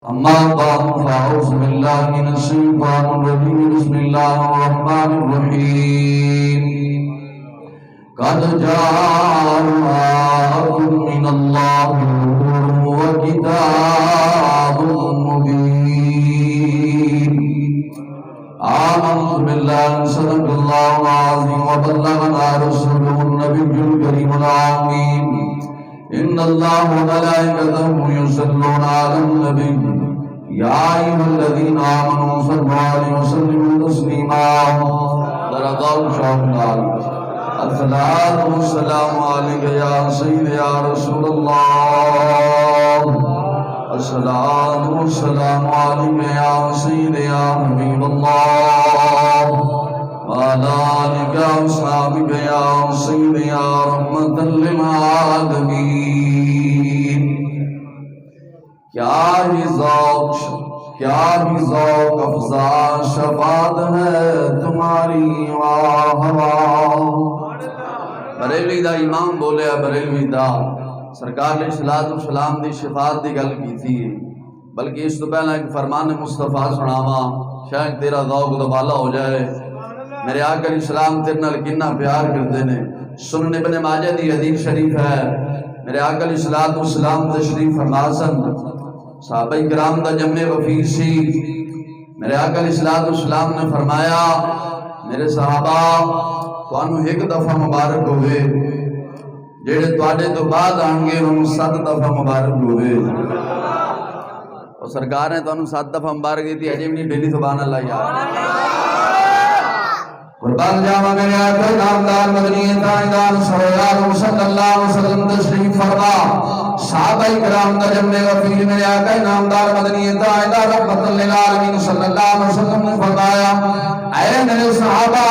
أما بعد فأعوذ بالله من الشيطان الرجيم بسم الله الرحمن الرحيم قد جاءكم من الله نور وكتاب مبين آمنت بالله صدق الله العظيم وبلغنا رسوله النبي الكريم العظيم إن الله وملائكته يصلون على النبي يا أيها الذين آمنوا صلوا عليه وسلموا تسليما درجات شامل الصلاة والسلام عليك يا سيدي يا رسول الله الصلاة والسلام عليك يا سيدي يا حبيب الله وعلى آلك وأصحابك يا سيدي يا رحمة للعالمين کیا ہی ذوق افزا شفاعت ہے تمہاری واہ واہ۔ بریلوی دا امام بولیا بریلوی دا سرکار علیہ السلام دی شفاعت دی گل کی تھی، بلکہ اس تو پہلا ایک فرمان مصطفیٰ سناواں شاید تیرا ذوق دوبالا ہو جائے۔ میرے آقا علیہ السلام تیرے نال کتنا پیار کرتے نے۔ سنن ابن ماجہ دی حدیث شریف ہے، میرے آقا علیہ السلام تشریف فرما سن، صحابہ کرام دا جمع وفیر سی۔ میرے آقا علیہ السلام نے فرمایا میرے صحابہ تانوں ایک دفعہ مبارک ہوئے، جیڑے تواڈے تو بعد آن گے انہوں 7 دفعہ مبارک ہوئے۔ اور سرکار نے تانوں 7 دفعہ مبارک دی تھی، اجے بھی نہیں ڈیلی سبحان اللہ یار۔ قربان جاوا میرے آقا نامدار مدنی تاجدار سرکار صلی اللہ علیہ وسلم تشریف فرما۔ صحابہ کرام کا جمع وفیر میرے آقا نامدار مدنی تاجدار رحمت للعالمین صلی اللہ علیہ وسلم نے فرمایا اے میرے صحابہ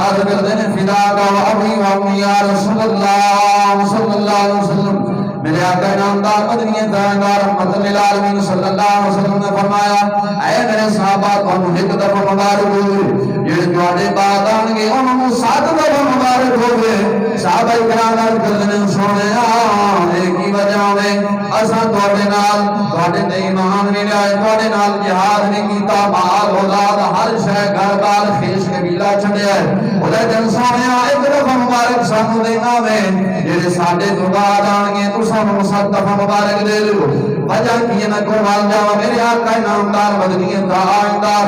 عرض کرتے ہیں فدا کا ابھی و امی یا رسول اللہ صلی اللہ علیہ وسلم۔ میرے آقا نامدار مدنی تاجدار رحمت للعالمین صلی اللہ علیہ وسلم نے فرمایا اے میرے صحابہ تانوں ایک دفعہ مبارک ہوئے، جڑے تواڈے بعد آن گے انہوں 7 دفعہ مبارک ہوئے۔ صحابہ کرام عرض کرتے ہیں سونیا ایک ہی وجہ ہے اساں تواڈے نال تواڈے تے ایمان نہیں لائے، تواڈے نال جہاد نہیں کیتا، مال اولاد ہر شے گھر بار خیش قبیلہ چھڈیا ہے، لیکن سونیا ایک دفعہ مبارک سانوں دینا وے، جڑے ساڈے تو بعد آن گے تساں 7 دفعہ مبارک دے لو۔ وجہ کی نہ قربان جاوا میرے آقا نامدار مدنی تاجدار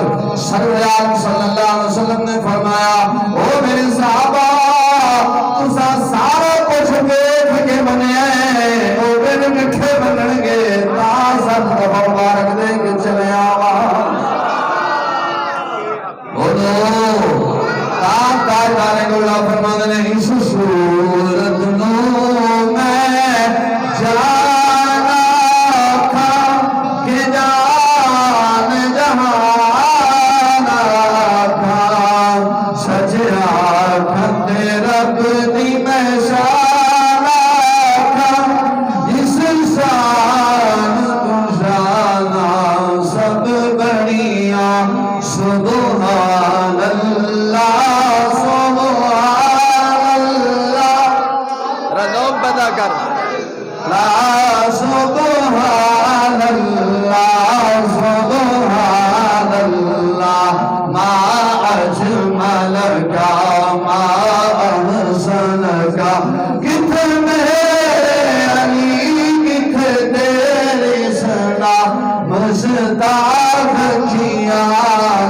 سرکار صلی اللہ علیہ وسلم نے فرمایا او میرے صحابہ تساں سارا کچھ دیکھ کے بنے او بن مٹھے بنن گے تا 7 دفعہ مبارک دے کے چلے آوا۔ بولو تا تاجدار گولا فرماندے نے اس صورت نو میں جانا تھا کہ جان جہانا تھا، سجا کھتے رب دی میں شانا تھا، جس شان تم شانا سب بڑیاں سبحان اللہ سبحان اللہ۔ رضوب بدا کر لا سبحان اللہ سبحان اللہ ما اجمل کا ما احسن کا، کتنے علی کتنے تیرے سنا مستاق کیا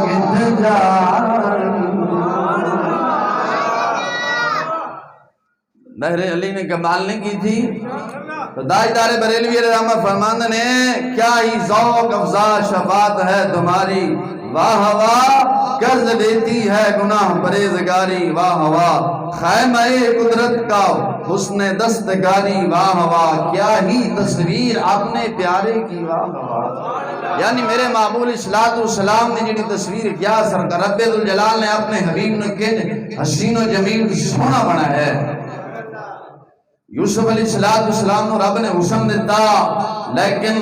کت جان۔ بہر علی نے کمال نہیں کی تھی تو تاجدار بریلوی رحمہ فرماندے نے کیا ہی ذوق افزا شفاعت ہے تمہاری، واہ واہ قرض دیتی ہے گناہ پرہیزگاری، واہ واہ خیمہ قدرت کا حسن دستکاری، واہ واہ کیا ہی تصویر اپنے پیارے کی، واہ واہ۔ یعنی میرے معمول السلام نے جنہی تصویر کیا سرکار رب ذوالجلال نے اپنے حبیب نے کہ حسین و جمیل سونا بنا ہے۔ یوسف علیہ السلام نے رب نے حسن دیتا، لیکن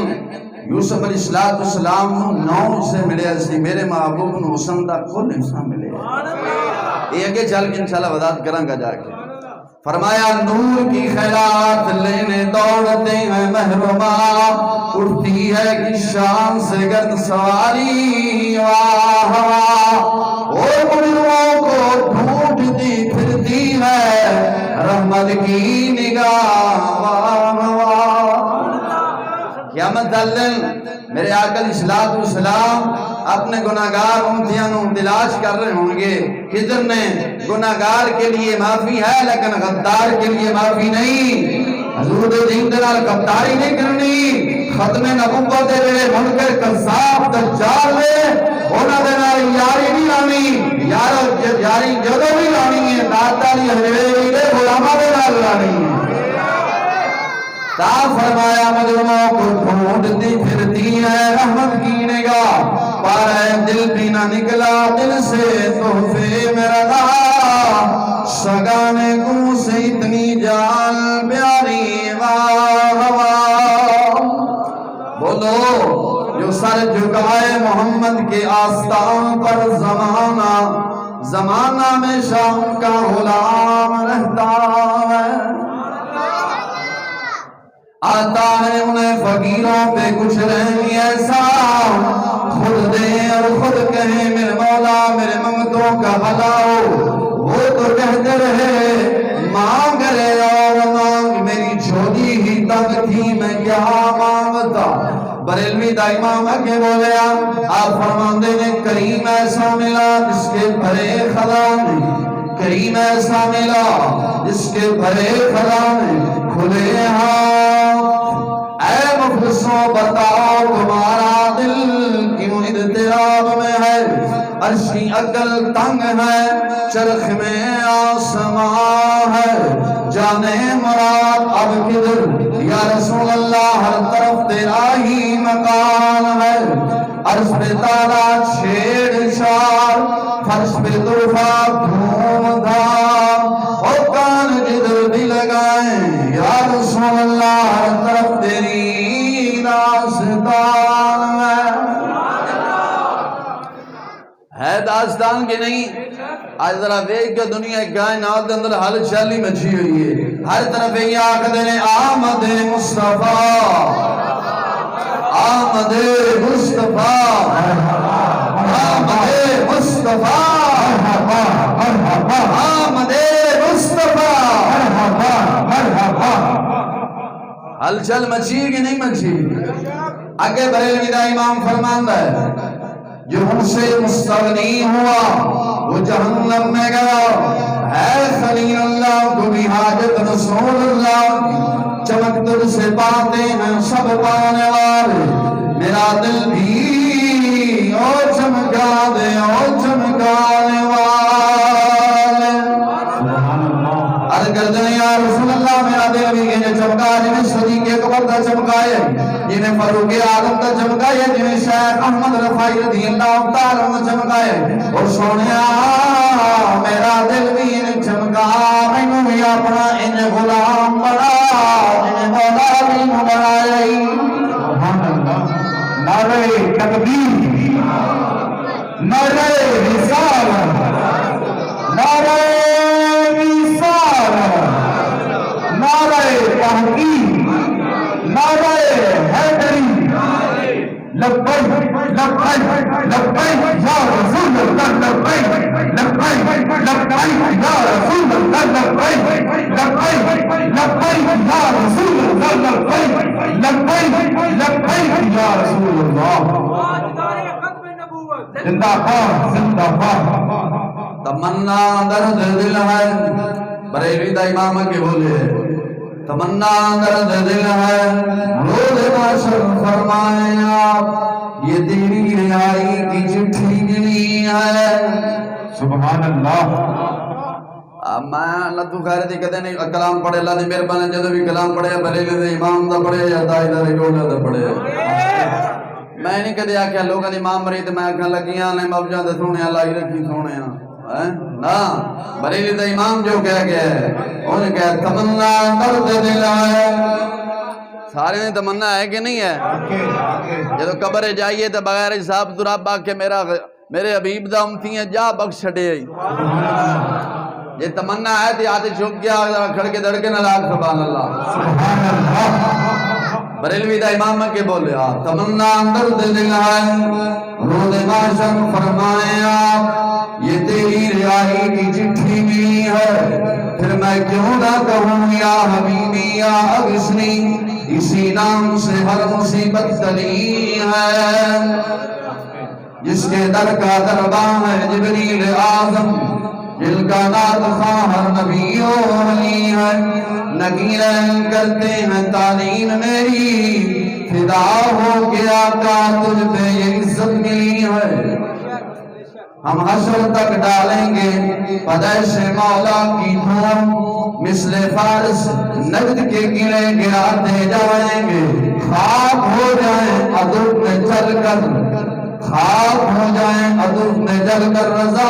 یوسف علیہ السلام نے 9 حصے ملے اسی، میرے محبوب نے حسن دا کل حصہ ملے۔ یہ اگے چل کے انشاءاللہ وضاحت کروں گا جا کے۔ فرمایا نور کی خیرات لینے دوڑتے ہیں محروما، اٹھتی ہے کہ شان سے گرد سواری واہ واہ، اور مجرموں کو ڈھونڈتی پھرتی ہے رحمت کی نگاہ واہ واہ۔ قیامت دن میرے آقا علیہ السلام اپنے گناہگار امتیاں نو تلاش کر رہے ہوں گے، کدھر نے گناہگار کے لیے معافی ہے لیکن غدار کے لیے معافی نہیں۔ حضور دے دین دے نال غداری نہیں کرنی، ختم نبوت دے ویلے منکر کذاب دجال نے انہاں دے نال یاری نہیں لانی، یاری جدوں بھی لانی ہے داتا دی حویلی دے غلاماں دے نال لانی ہے۔ تا فرمایا مجرموں کو ڈھونڈتی پھرتی ہے رحمت کی نگاہ، پر اے دل بھی نہ نکلا دل سے تحفے میں رہا، سگانے کو سے اتنی جان پیاری واہ واہ۔ بولو جو سر جھکائے محمد کے آستان پر زمانہ میں شام کا غلام رہتا ہے، آتا ہے انہیں فقیروں پہ کچھ رحمی ایسا، خود دے اور خود کہیں میرے مولا میرے منگتوں کا بھلا ہو، وہ تو کہتے رہے مانگ رہے اور مانگ، میری جھولی ہی تنگ تھی میں کیا مانگتا۔ بریلوی دا امام آگے بولیا، آپ فرماندے نے کریم ایسا ملا جس کے بھرے خزانے، کریم ایسا ملا جس کے بھرے خزانے کھلے ہاتھ، اے مفلسوں بتاؤ تمہارا دل کیوں اضطراب میں ہے، عرشی عقل تنگ ہے چرخ میں آسمان ہے، جانے مراد اب کدھر یا رسول اللہ، ہر طرف تیرا ہی مکان ہے، عرش پہ تارا چھیڑ چھاڑ، فرش پہ طوفا دھوم دھام، اور کان جدھر بھی لگائیں یا رسول اللہ ہر طرف تیری داستان ہے داستان کے نہیں۔ آج ذرا دیکھ کے دنیا کائنات کے اندر حال چالی مچھی ہوئی ہے، ہر طرف یہ آخر نے آمد مصطفیٰ، آمد مصطفیٰ، آمد مصطفیٰ، آمد مصطفیٰ، ہلچل مچھی کہ نہیں مچھی؟ آگے بریلوی دا امام فرماندہ ہے جو ہم سے مستغنی ہوا وہ جہنم میں گیا، ہے خلیل اللہ کو بھی حاجت رسول اللہ، چمک تر سے پاتے ہیں سب پانے والے، میرا دل بھی او چمکا دے او چمکانے والے، عرض کرتے ہیں یا رسول اللہ میرا دل بھی کہ چمکا جنہیں صدیق اکبر دا چمکائے، جنہیں فاروق اعظم دا چمکائے، جنہیں شیخ احمد رفاعی رضی اللہ تعالیٰ عنہ چمکائے، اور سونیا میرا دل بھی انہیں چمکا، میں بھی اپنا انہیں غلام بنا، انہیں مولا بھی بنائی۔ نعرہ تکبیر، نعرہ رسالت، نعرہ رسالت، نعرہ تحقیق، نعرہ حیدری، لبیک لبیک لبیک یا رسول اللہ، لبیک لبیک لبیک یا رسول اللہ، لبیک لبیک لبیک یا رسول اللہ، لبیک لبیک لبیک یا رسول اللہ۔ زندہ باد زندہ باد۔ تمنا درد دل ہے، بریلوی دا امام کے بولے تمنا درد دل ہے، روز محشر فرمائیں آپ یہ تیری رہائی کی چٹھی ملی ہے۔ سبحان اللہ۔ میں اللہ تو خیر دی کہتے نہیں کلام پڑھے، اللہ دی مہربانی جدو بھی کلام پڑھے بریلوی دے امام دا پڑھے یا دائی دا رجوڑا دا پڑھے، میں نہیں کہتے آکھیا لوگاں دی امام مرید میں آکھاں لگیاں نے مبجاں دے سونے لائی رکھی سونے نا، بریلی دا امام جو کہہ گیا ہے انہیں کہا تمنا درد دل ہے، سارے نے تمنا ہے کہ نہیں ہے؟ جب قبر جائیے تو بغیر حساب دراب باق کے میرے حبیب دا امتی ہیں جا بخش چھڑے یہ تمنا ہے تھی آتے چھپ گیا کھڑ کے دڑکے نہ لاکھ سبحان اللہ بریلوی دا امام کے بولے تمنا اندر دل ہے روز معاشر فرمائے آپ یہ تیری رہائی کی چٹھی ملی ہے پھر میں کیوں نہ کہوں یا حبیبی یا اغثنی اسی نام سے ہر مصیبت ٹلی ہے جس کے در کا دربان ہے جبریل اعظم جل کا نات خواہر نبی و ولی ہے نگیریں کرتے ہیں تعلیم میری فدا ہو کے آقا تجھ پہ یہ عزت ملی ہے ہم حشر تک ڈالیں گے پدیش مولا کی دھوم مثل فارس نجد کے گرے گراتے جائیں گے خواب ہو جائیں عدو میں چل کر خواب ہو جائیں عدو میں جل کر رضا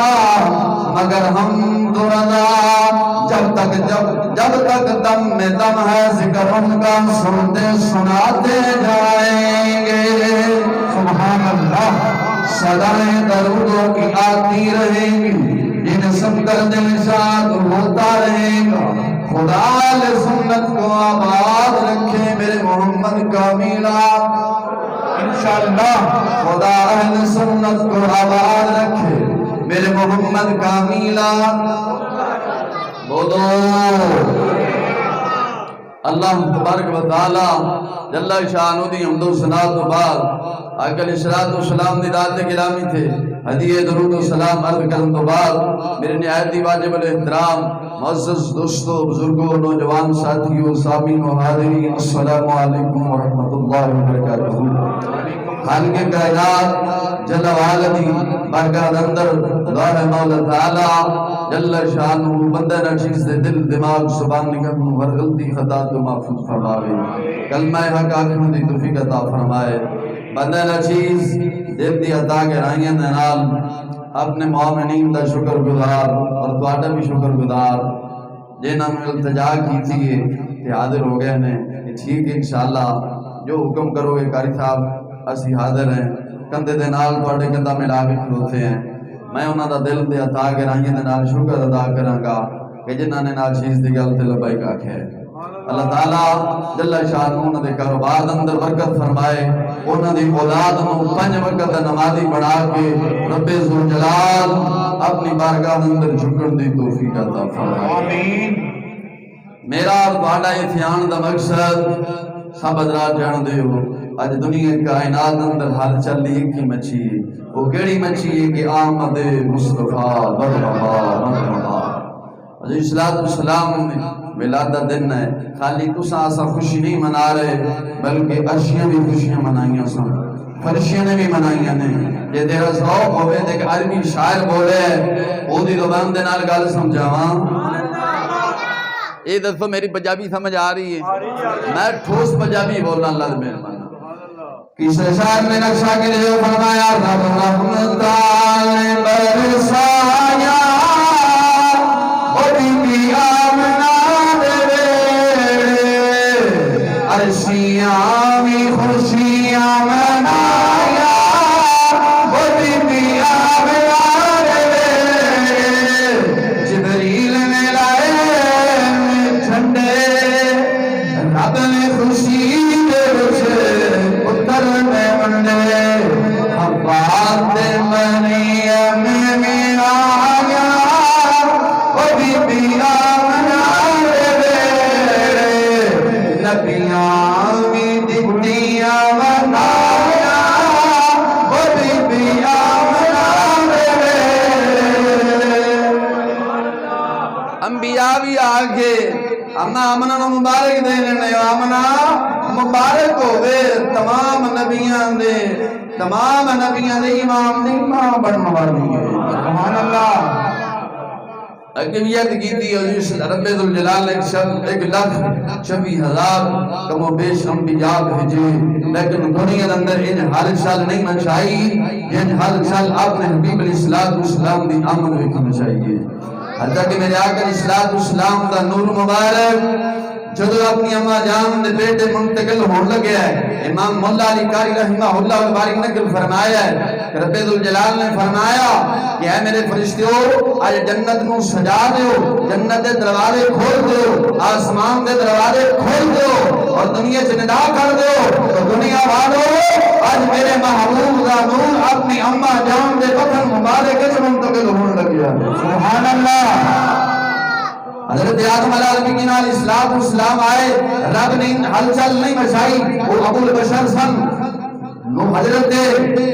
مگر ہم دو رضا جب تک دم میں دم ہے ذکر ان کا سنتے سناتے جائیں گے سبحان اللہ صدائیں درودوں کی آتی رہیں گی جن سب کر دل شاد ہوتا رہے گا خدا اہل سنت کو آباد رکھے میرے محمد کا میلاد انشاءاللہ خدا اہل سنت کو آباد رکھے میرے محمد کا میلاد بولو اللہ تبارک و تعالی جل شانہ دی حمد و ثنا تو بعد آقا علیہ الصلوۃ والسلام دی ذات گرامی تھے ہدیہ درود و سلام عرض کرنے تو بعد میرے نہایت ہی واجب الاحترام معزز دوستو بزرگوں نوجوان ساتھیوں سامعین و حاضرین السلام علیکم ورحمۃ اللہ وبرکاتہ خالق کائنات جل والدی برکات اندر دعا مولا تعالی جل شانہ بندہ نشیز دے دل دماغ زبان نگم ہر غلطی خطا تو محفوظ فرمائے کلمہ حق آنکھوں دی توفیق عطا فرمائے بندہ نشیز دل دی عطا کے رائیں نال اپنے مومنین دا شکر گزار اور تواڈا بھی شکر گزار جنہاں میں التجا کی تھی کہ حاضر ہو گئے نے کہ ٹھیک ہے انشاءاللہ جو حکم کرو گے قاری صاحب اسی حاضر ہیں کندھے دے نال تواڈے کندھا ملا کے کھلوتے ہیں میں انہاں دا دل دے عطا کے رائیں دے نال شکر ادا کراں گا کہ جنہاں نے نال چیز دی گل تے لبیک آکھیا ہے اللہ تعالی جل شانہ انہاں دے کاروبار اندر برکت فرمائے انہاں دی اولاد نو 5 وقت نمازی بنا کے رب ذوالجلال اپنی بارگاہ اندر جھکن دی توفیق عطا فرمائے آمین میرا اور تہاڈا اتیان دا مقصد سب حضرات جان دے ہو آج دنیا کائنات اندر حال چل لی ایک ہی مچھی ہے وہ کیڑی مچھی ہے کہ آمد مصطفیٰ مرحبا علیہ السلام میلاد دا دن ہے خالی تساں اسا خوشی نہیں منا رہے بلکہ عرشیاں بھی خوشیاں منائیاں سن فرشیاں نے بھی منائیاں نے یہ تیرا ذوق ہوئے دے کہ عربی شاعر بولے او دی زبان دے نال گل سمجھاواں یہ دسو میری پنجابی سمجھ آ رہی ہے میں ٹھوس پنجابی بولنا اللہ مہربان کسی شاعر نے نقشہ کے لیے فرمایا رب رحمتان برسایا او بی بی آمنہ دے عرشیاں بھی خوشیاں منایا او بی بی آمنہ دے جبریل نے لائے جھنڈے رب نے خوشی دے بچے پتر میں منڈے عباد مریم میں آیا او بی بی آمنہ دے نبیاں بھی دتیاں بنایا او بی بی آمنہ دے انبیاء بھی آگے امنا آمنہ نو مبارک دے لینے آمنہ مبارک ہوئے تمام نبیاں دے امام دے امام بڑھنے والی ہے سبحان اللہ اکمیت کی تھی حضور رب ذوالجلال ایک لاکھ 26,000 کم و بیش انبیاء بھیجے لیکن دنیا اندر ان ہر سال نہیں منشائی ان ہر سال آپ نے حبیب علیہ السلام دی آمد ویکھی منشائی ہے حتیٰ کہ میرے آقا علیہ السلام دا نور مبارک جدو اپنی اما جان دے بیٹے منتقل ہون لگے ہے امام مولا علی قاری رحمہ اللہ الباری نقل فرمایا ہے کہ رب ذوالجلال نے فرمایا کہ اے میرے فرشتیوں آج جنت نو سجا دیو جنت دے دروازے کھول دیو آسمان دے دروازے کھول دیو اور دنیا سے ندا کر دیو تو دنیا والو آج میرے محبوب دا نور اپنی اما جان دے بدن مبارک سے منتقل ہون لگیا سبحان اللہ حضرت آدم علیہ السلام آئے رب نے ہلچل نہیں مچائی وہ ابو البشر سن حضرت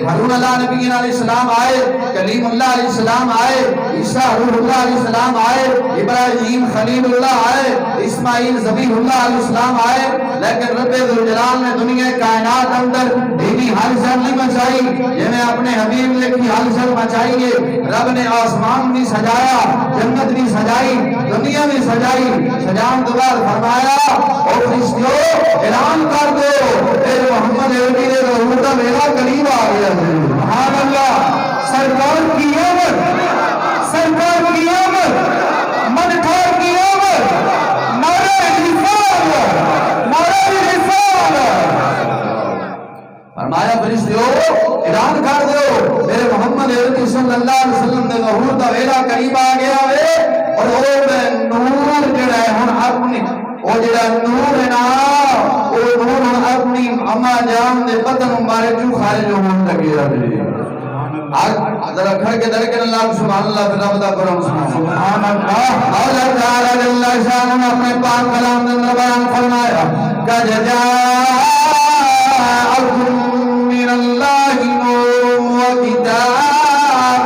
ہارون علیہ السلام آئے کلیم اللہ علیہ السلام آئے عیسیٰ روح اللہ علیہ السلام آئے ابراہیم خلیل اللہ آئے اسماعیل ذبیح اللہ علیہ السلام آئے لیکن رب ذوالجلال نے دنیا کائنات اندر بھی ہلچل نہیں مچائی یہ میں اپنے حبیب نے کی ہلچل مچائی ہے رب نے آسمان بھی سجایا جنت بھی سجائی دنیا بھی سجائی سجان دوبار فرمایا او فرشتیوں اعلان کر دو اے محمد عربی نے ظہور کا میرا قریب آ گیا ہے سبحان اللہ سرکار کی آمد سرکار کی آمد منٹھار کی آمد نعرہ رسالت نعرہ رسالت فرمایا فرشتیوں اعلان کر دو میرے محمد عربی صلی اللہ علیہ وسلم نے ظہور کا میرا قریب آ گیا ہے اور وہ نور جڑا ہے ہن اپنی وہ جڑا نور ہے نا وہ نور اپنی اما جان دے بدن مبارک جو خارج ہون لگے ہے ذرا کھڑ کے درکن اللہ سبحان اللہ پھر رب دا کرم سبحان اللہ اللہ تعالی جل شان اپنے پاک کلام میں بیان فرمایا قد جاءکم من اللہ نور و کتاب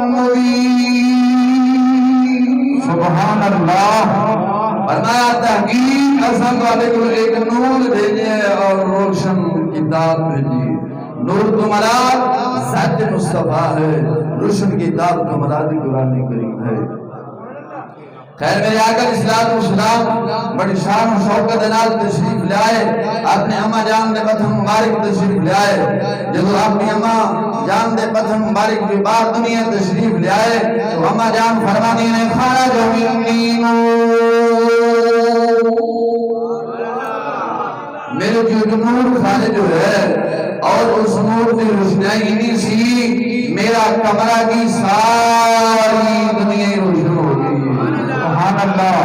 مبین سبحان اللہ فرمایا تحقیق اصل والے کو ایک نور بھیجے اور روشن کتاب بھیجی نور تو مراد ذات مصطفیٰ ہے روشن کتاب تو مراد قرآن کریم ہے خیر میرے آقا اسلام والسلام بڑی شان و شوکت نال تشریف لے آئے اپنے اما جان دے بدن مبارک تشریف لے آئے جب اپنی اما جان دے بدن مبارک جو بار دنیا تشریف لے آئے تو اما جان فرمانی نے کھانا جو میرے جو نور خارج جو ہے اور اس نور کی روشنائی نہیں سی میرا کمرہ کی ساری دنیا روشن ہو گئی سبحان اللہ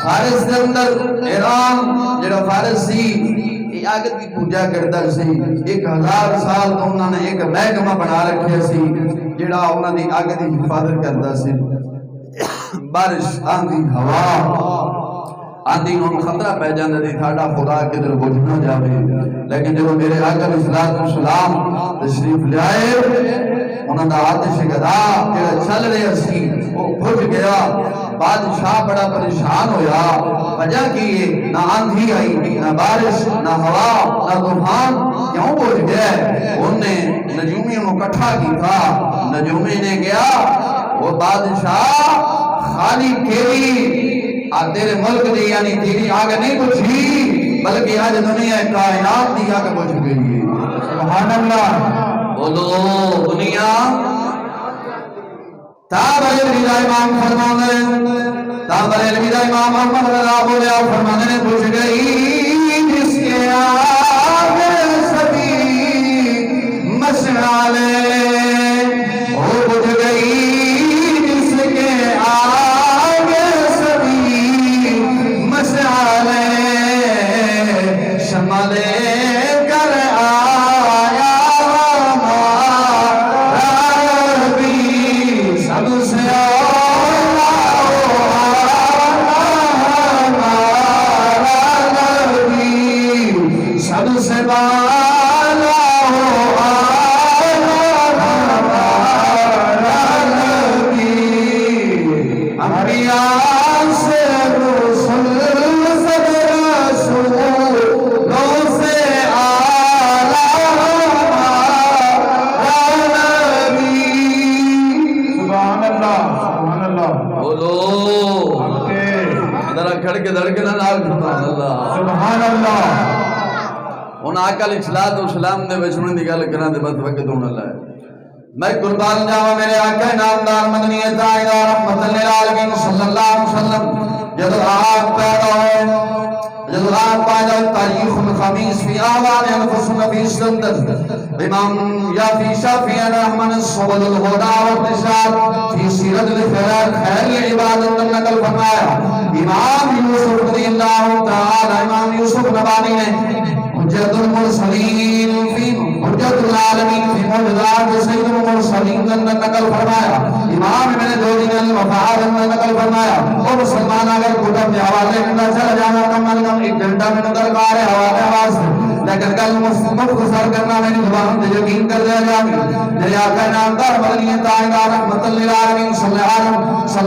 فارس کے اندر ایران جڑا فارس سی یہ آگت کی پوجا کرتا سی 1000 سال تو انہوں نے ایک محکمہ بنا رکھے سی جڑا انہوں نے آگت کی حفاظت کرتا سی بارش آندھی ہوا آندھی نون خطرہ پہ جاندہ دی تھاڑا خدا کے در بجھ نہ جاوے لیکن جب میرے آقا السلام تشریف لے آئے انہوں نے آتش گدا جڑا چل رہے سی وہ بجھ گیا بادشاہ بڑا پریشان ہویا وجہ کی نہ آندھی آئی نہ بارش نہ ہوا نہ طوفان کیوں بجھ گئے انہوں نے نجومیوں کو کٹھا کی تھا نجومی نے گیا وہ بادشاہ خالی کیری تیرے ملک دی یعنی تیری آگ نہیں بجھی بلکہ آج دنیا کائنات دی آگ بجھ گئی سبحان اللہ بولو دنیا تاب الویدہ امام فرمانے تاب الویدہ امام محمد اللہ بولے اور فرمانے نے بجھ گئی جس کے آگ سبھی مشعلے وہ بجھ گئی جس کے آگ سبھی مشعلے شمع لے کر آیا ہمارا نبی سب سے سب سے بالا ہو ہمارا نبی انبیاء سے رسول سب رسولوں سے اعلیٰ ہمارا نبی سبحان اللہ بولو ذرا کھڑ کے دھڑکنا نال سبحان اللہ سبحان اللہ ان آقا علیہ السلام نے بچنے دی گل کران دے بعد وقت ہونا ہے میں قربان جاواں میرے آقا نامدار مدنی تاجدار رحمت للعالمین صلی اللہ علیہ وسلم جب آپ پیدا ہوئے جب آپ پیدا ہوئے تاریخ الخمیس فی آوان انفس نفی سندر امام یا فی شافی رحمن سبل الہدا والرشاد فی سیرت الخیرات خیر العبادت نقل فرمایا امام یوسف رضی اللہ تعالی امام یوسف نبانی نے حجت المرسلین فی حجت العالمین فی معجزات سید المرسلین نقل فرمایا امام ابن جوزی نے المفاعل نقل فرمایا اور مسلمان اگر کتب کے حوالے کرنا چلا جانا کم از کم 1 گھنٹہ میں درکار ہے حوالے آواز لیکن کل مختصر کرنا میں نے زبان سے یقین کر دیا جاگا میرے آقا نامدار مدنی تائیدہ رحمت للعالمین صلی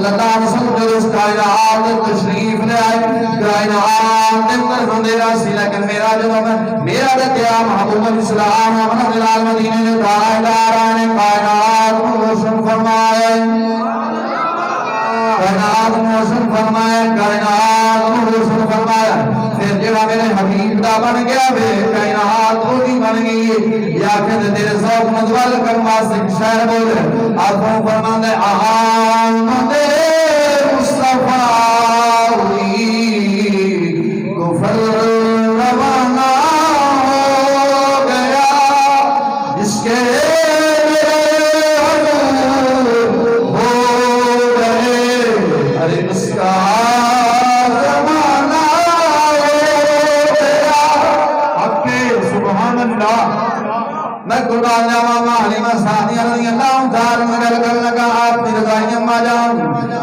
اللہ علیہ وسلم جو اس کائنات تشریف لے آئے کائنات اندر اندھیرا سی لیکن میرا دکیا محبوب الاسلام محمد العالمین نے تائیداران کائنات کو روشن فرمائے کائنات کو روشن فرمائے کائنات کو روشن فرمایا پھر جب میرے حبیب دا بن گیا بے کائنات کو بھی بن گئی یا کہ تیرے ذوق مدول کر واسطے شعر بولے آپ کو فرماندے احمد مصطفیٰ کفر روانہ ہو گیا جس کے میں قربان جاوا ماں حلیمہ سعدیہ رضی اللہ تعالی مگر کرنے کا آپ کی رضائی اما جان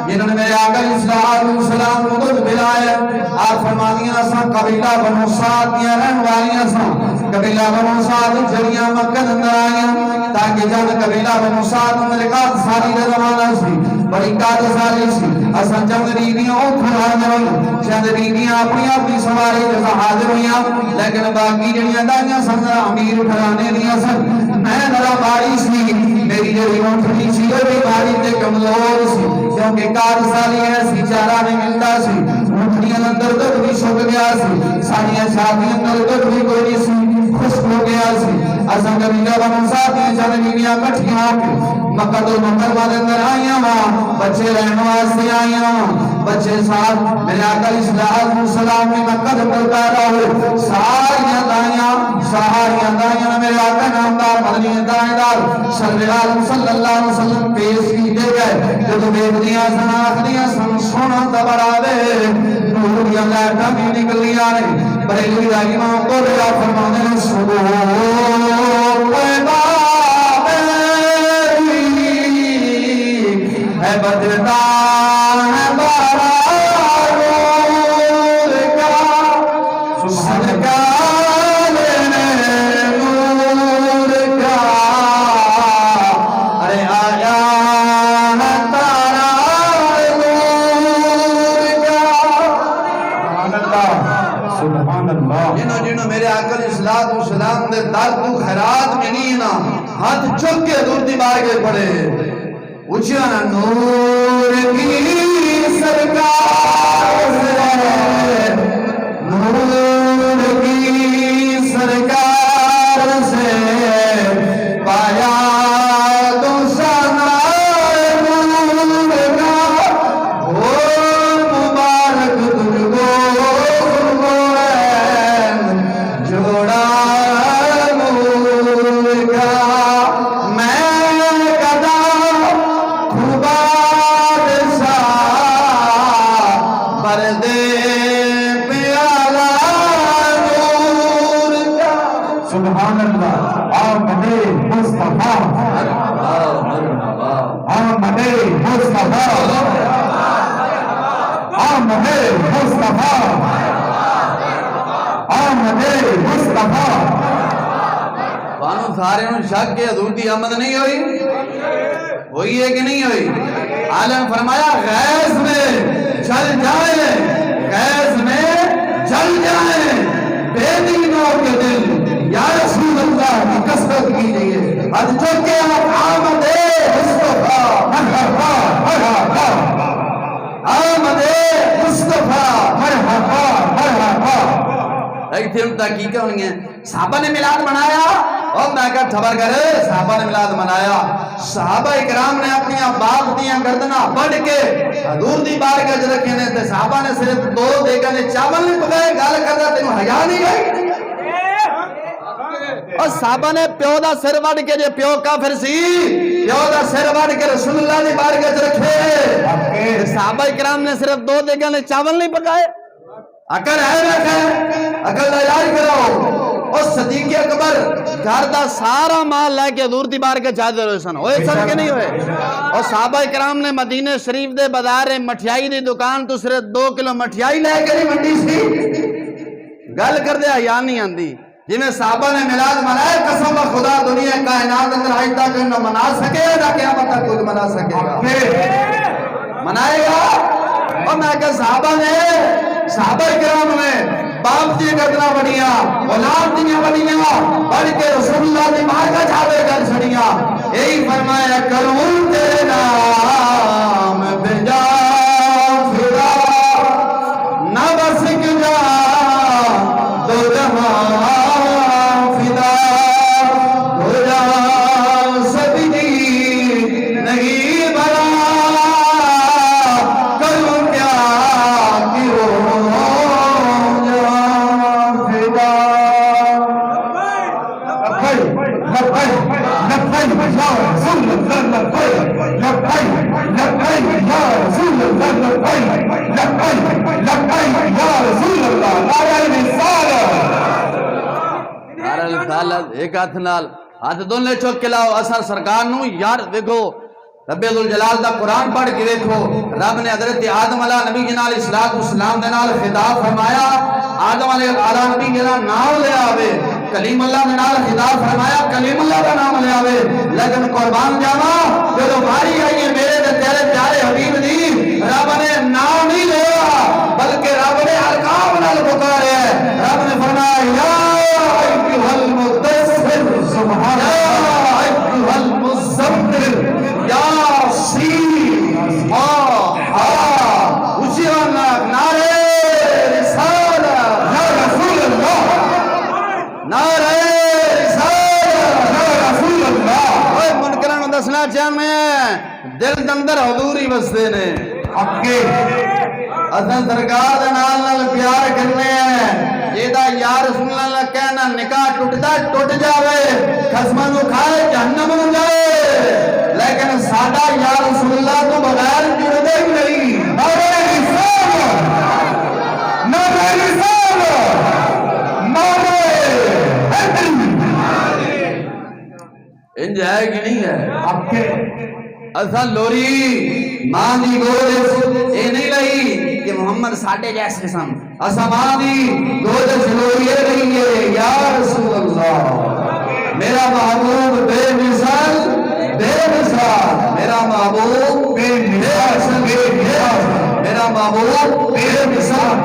جنہوں نے میرے آقا علیہ السلام مدد بلائے آپ فرمانیاں سا قبیلہ بنو سعد دیا رہن والیاں سا قبیلہ بنو سعد جریاں مکہ اندر آئیاں تاکہ جب قبیلہ بنو سعد ملکات ساری دے زمانہ سی بڑی کات سالی سی اساں چند بیبیاں اوپر آئیں چند بیبیاں اپنی سواری جیسا حاضر ہویاں لیکن باقی جڑیاں دائیاں سندر امیر گھرانے دیا سن میں ذرا باری سی میری جو اونٹنی سی وہ بھی باری تے کمزور سی کیونکہ کات سالی ایسی چارہ نہیں ملتا سی اونٹنیاں اندر دکھ بھی سک گیا سی ساریاں شادیاں اندر دکھ بھی کوئی سی خشک ہو گیا سی اساں قبیلہ بنو سعد دیا چند بیبیاں کٹھیاں مکہ المکرمہ دے اندر آئیاں وہاں بچے رہنے واسطے آئیاں بچے ساتھ میرے آقا علیہ السلام میں مکہ دے اندر پیدا ہوئے ساریاں دائیاں میرے آقا نامدار مدنی تائیدار صلی اللہ علیہ وسلم پیش کی دے گئے جو بیب دیاں سن آخ دیاں سن سونا دبرا دے نور دیاں لیٹا بھی نکلی آنے بریلوی دائی ماں کو لیا فرمانے صبح پیدا ہے بدتا ہے بارا نور کا صدقہ لینے نور کا ارے آیا ہے تارا نور کا سبحان اللہ جنہوں میرے آقا علیہ السلام نے دل کو خیرات میں نہیں نا ہاتھ چک کے دور دی بار کے پڑے اچھانا نور کی سرکار سے نور کی سرکار سے پایا تو سنا نور کا او مبارک تجھ کو جوڑا نور کا سبحان اللہ آمد مصطفیٰ آمد مصطفیٰ آمد مصطفیٰ آمد مصطفیٰ بانو سارے انہوں شک کے حضور دی آمد نہیں ہوئی ہے کہ نہیں ہوئی عالم فرمایا غیظ میں چل جائیں غیظ میں چل جائیں بے دینوں کے دل یا رسول اللہ کی کثرت کیجئے حد چک کے آپ آمد مصطفیٰ مرحبا مرحبا آمد مصطفیٰ مرحبا مرحبا ایک تھے ان تحقیقہ ہوئی ہیں صحابہ نے میلاد بنایا اور میں کہا خبر کرے صحابہ نے میلاد منایا صحابہ اکرام نے اپنی باپ دیاں گردنا بڑھ کے حضور دی بارگاہ وچ رکھے نے تے صحابہ نے صرف 2 دیگاں نے چاول نہیں پکائے گل کردا تینوں حیا نہیں گئی اور صحابہ نے پیو دا سر وڈ کے جے پیو کافر سی پیو دا سر وڈ کے رسول اللہ دی بارگاہ وچ رکھے صحابہ اکرام نے صرف 2 دیگاں نے چاول نہیں پکائے عقل ہے رکھے عقل دا علاج کراؤ اور صدیق اکبر گھر دا سارا مال لے کے حضور دی بارگاہ حاضر ہوئے سن کے نہیں ہوئے اور صحابہ اکرام نے مدینہ شریف دے بازار مٹھائی دی دکان تو صرف 2 کلو مٹھائی لے کے نہیں منڈی سی گل کر دے حیا نہیں آندی جی میں صحابہ نے میلاد منائے قسم خدا دنیا کائنات اندر آج تک نہ منا سکے نہ قیامت تک کوئی منا سکے گا منائے گا اور میں کہ صحابہ کرام نے باپ دی گردنا بڑھیا اولاد دیاں بڑھیا بڑھ کے رسول اللہ دی بارگاہ جاوے کر چھڑیا یہی فرمایا کروں تیرے نام پہ جا فدا نہ بس جا دو جہاں فدا ہو جا سبھی نہیں بڑا کروں کیا ایک ہاتھ نال ہاتھ دونوں چوک کے لاؤ اثر سرکار نو یار دیکھو رب ذوالجلال دا قرآن پڑھ کے دیکھو رب نے حضرت آدم علیہ نبی جنہ علیہ السلام دے نال خطاب فرمایا آدم علیہ نبی جنہ نام لے آوے کلیم اللہ دے نال خطاب فرمایا کلیم اللہ دا نام لے آوے لیکن قربان جاوا جو باری آئی ہے میرے دے تیرے پیارے حبیب دی رب نے نام نہیں لیا بلکہ رب نے القاب نال پکارے رب نے فرمایا یا ایھا المدثر سبحان اللہ ایھا المزمل یاسین اسی نعرے رسالت یا رسول اللہ نعرے رسالت یا رسول اللہ اوہ منکران دسنا چاہنے دل دندر حضوری بستے نے اکے اصل سرکار دے نال پیار کرنے ہیں جیدہ یا رسول اللہ کہنا نکاح ٹوٹ جاوے خصمہ نو کھائے جہنم نو جائے لیکن سادہ یا رسول اللہ تو بغیر جڑے ہی نہیں نعرہ رسالت نعرہ رسالت نعرہ حیدری انج ہے کہ نہیں ہے آپ کے اصل لوری ماں دی گود اے نہیں لئی کہ محمد ساڈے جیسے سن اسا ماں دی گود لوری اے نہیں ہے یا رسول اللہ میرا محبوب بے مثال میرا محبوب بے مثال میرا محبوب بے مثال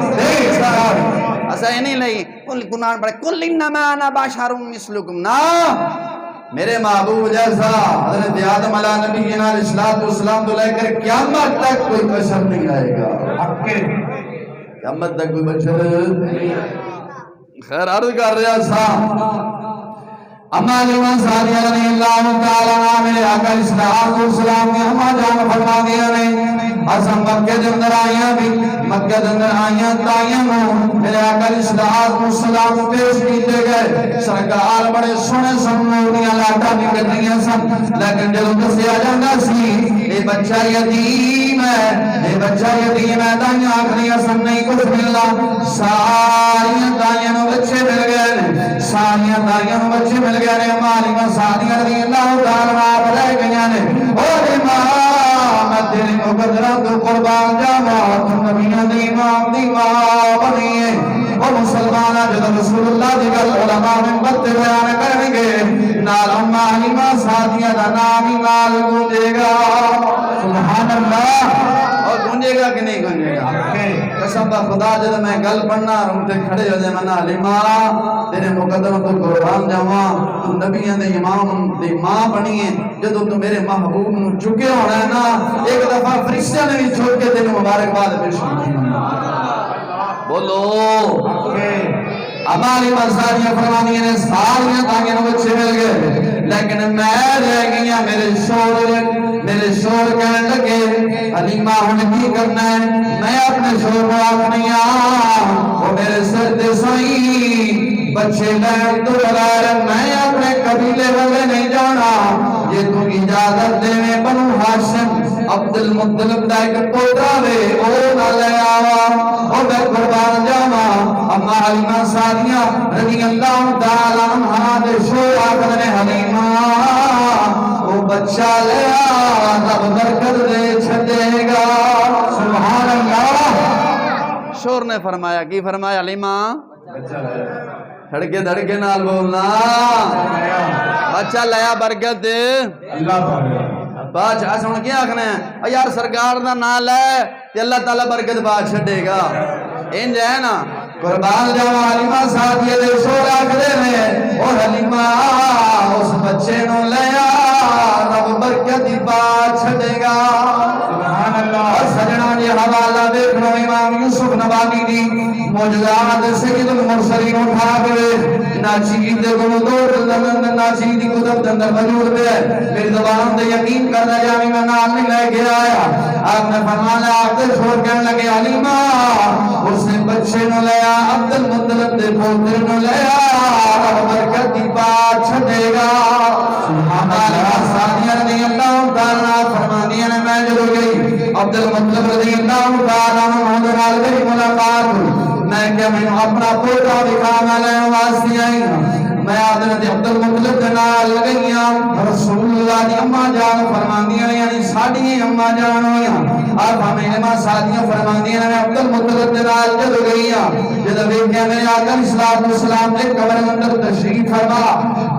اسا اے نہیں لئی قرآن پڑھے کل انما انا بشر مثلکم نا میرے محبوب جیسا حضرت آدم علیہ نبی علیہ السلام تو لے کر قیامت تک کوئی بشر نہیں آئے گا قیامت تک کوئی بشر خیر عرض کر رہا سا اما لیمان سادیہ رضی اللہ تعالیٰ میرے آقا علیہ السلام نے ہما جان فرما دیا نے اسم مکہ دے اندر آئیاں بھی مکہ دے اندر آئیاں تائیاں میرے آقا علیہ السلام پیش کیتے گئے سرکار بڑے سنے سننے انہیں لاٹا بھی کرنیاں سن لیکن جب دسیا جاندہ سی اے بچہ یتیم ہے تائیاں آخریاں سن نہیں کچھ ملنا ساریاں تائیاں نو بچے مل گئے ساریاں تائیاں نو بچے مل گئے نے ہماری ماں سادیہ رضی اللہ تعالیٰ رہ گئے نے اور امام تیرے مقدرہ تو قربان جاوا تم نبیوں دی امام دی ماں بنی ہے اور مسلمانہ جب رسول اللہ دی گل علماء میں بڑھتے بیان کریں گے نال ہماری ماں سادیہ دا نام ہی نال گونجے گا سبحان اللہ اور گونجے گا کہ نہیں گونجے گا قسم خدا جب میں گل پڑھنا رمتے کھڑے ہو جائے منا لیمارا تیرے مقدر تو قربان جاوا تم نبیوں دے امام دی ماں بنی ہے جدو تو میرے محبوب نو چکے ہونا ہے نا ایک دفعہ فرشتہ نے بھی چھوڑ کے تیرے مبارکباد پیش کی بولو ہماری مسالیاں فرمانیاں نے ساریاں تاکہ نو بچے مل گئے گیا میرے شور کہنے لگے حلیمہ ہن کی کرنا ہے؟ میں اپنے شور کو آکھنی وہ میرے سر دے سائیں بچے لین تو بغیر میں اپنے قبیلے والے نہیں جانا، یہ تو اجازت دے میں بنو ہاشم عبد المطلب دا ایک پوترا وے او نہ لے آوا او میں قربان جاوا۔ اما حلیمہ سعدیہ رضی اللہ تعالی عنہا دے شور آکھنے حلیمہ او بچہ لے آ رب برکت دے چھڈے گا۔ سبحان اللہ۔ شور نے فرمایا کی فرمایا حلیمہ دھڑکے نال بولنا بچہ لیا برکت دے بادشاہ سن کے آخنا ہے یار سرکار دا نام لے تے اللہ تعالیٰ برکت بات چھڈے گا انج ہے نا۔ قربان جاوا حلیمہ سعدیہ دے شور آکھدے نے او حلیمہ اس بچے نو لے آ رب برکت دی بات چھڈے گا۔ سبحان اللہ۔ سجنا جی حوالہ دیکھو امام یوسف نبوی دی معجزات سید المرسلین اٹھا کے ناچید دے گنو دور ناچید دی کتب دے اندر موجود ہے، میری زبان دے یقین کرنا جاوی میں نال نہیں لے کے آیا۔ آپ نے فرمایا آپ دے چھوڑ کہنے لگے حلیمہ اس نے بچے نو لے آ عبد المطلب دے پوترے نو لے آ رب برکت دی بات چھڈے گا۔ سبحان اللہ۔ سعدیہ رضی اللہ تعالیٰ فرماندیاں نے میں جدو گئی عبد المطلب رضی اللہ تعالیٰ عنہ نال میری ملاقات میں کہ میں اپنا پوترا دکھا میں لے واسطے آئی میں حضرت عبد المطلب دے نال گئیاں رسول اللہ دی اماں جان فرماندیاں یعنی ساڈی اماں جان ہویاں آپ ہمیں اماں سعدیہ فرماندیاں میں عبد المطلب دے نال جدو گئیاں جدو ویکھیا میرے آقا السلام دے قبر اندر تشریف فرما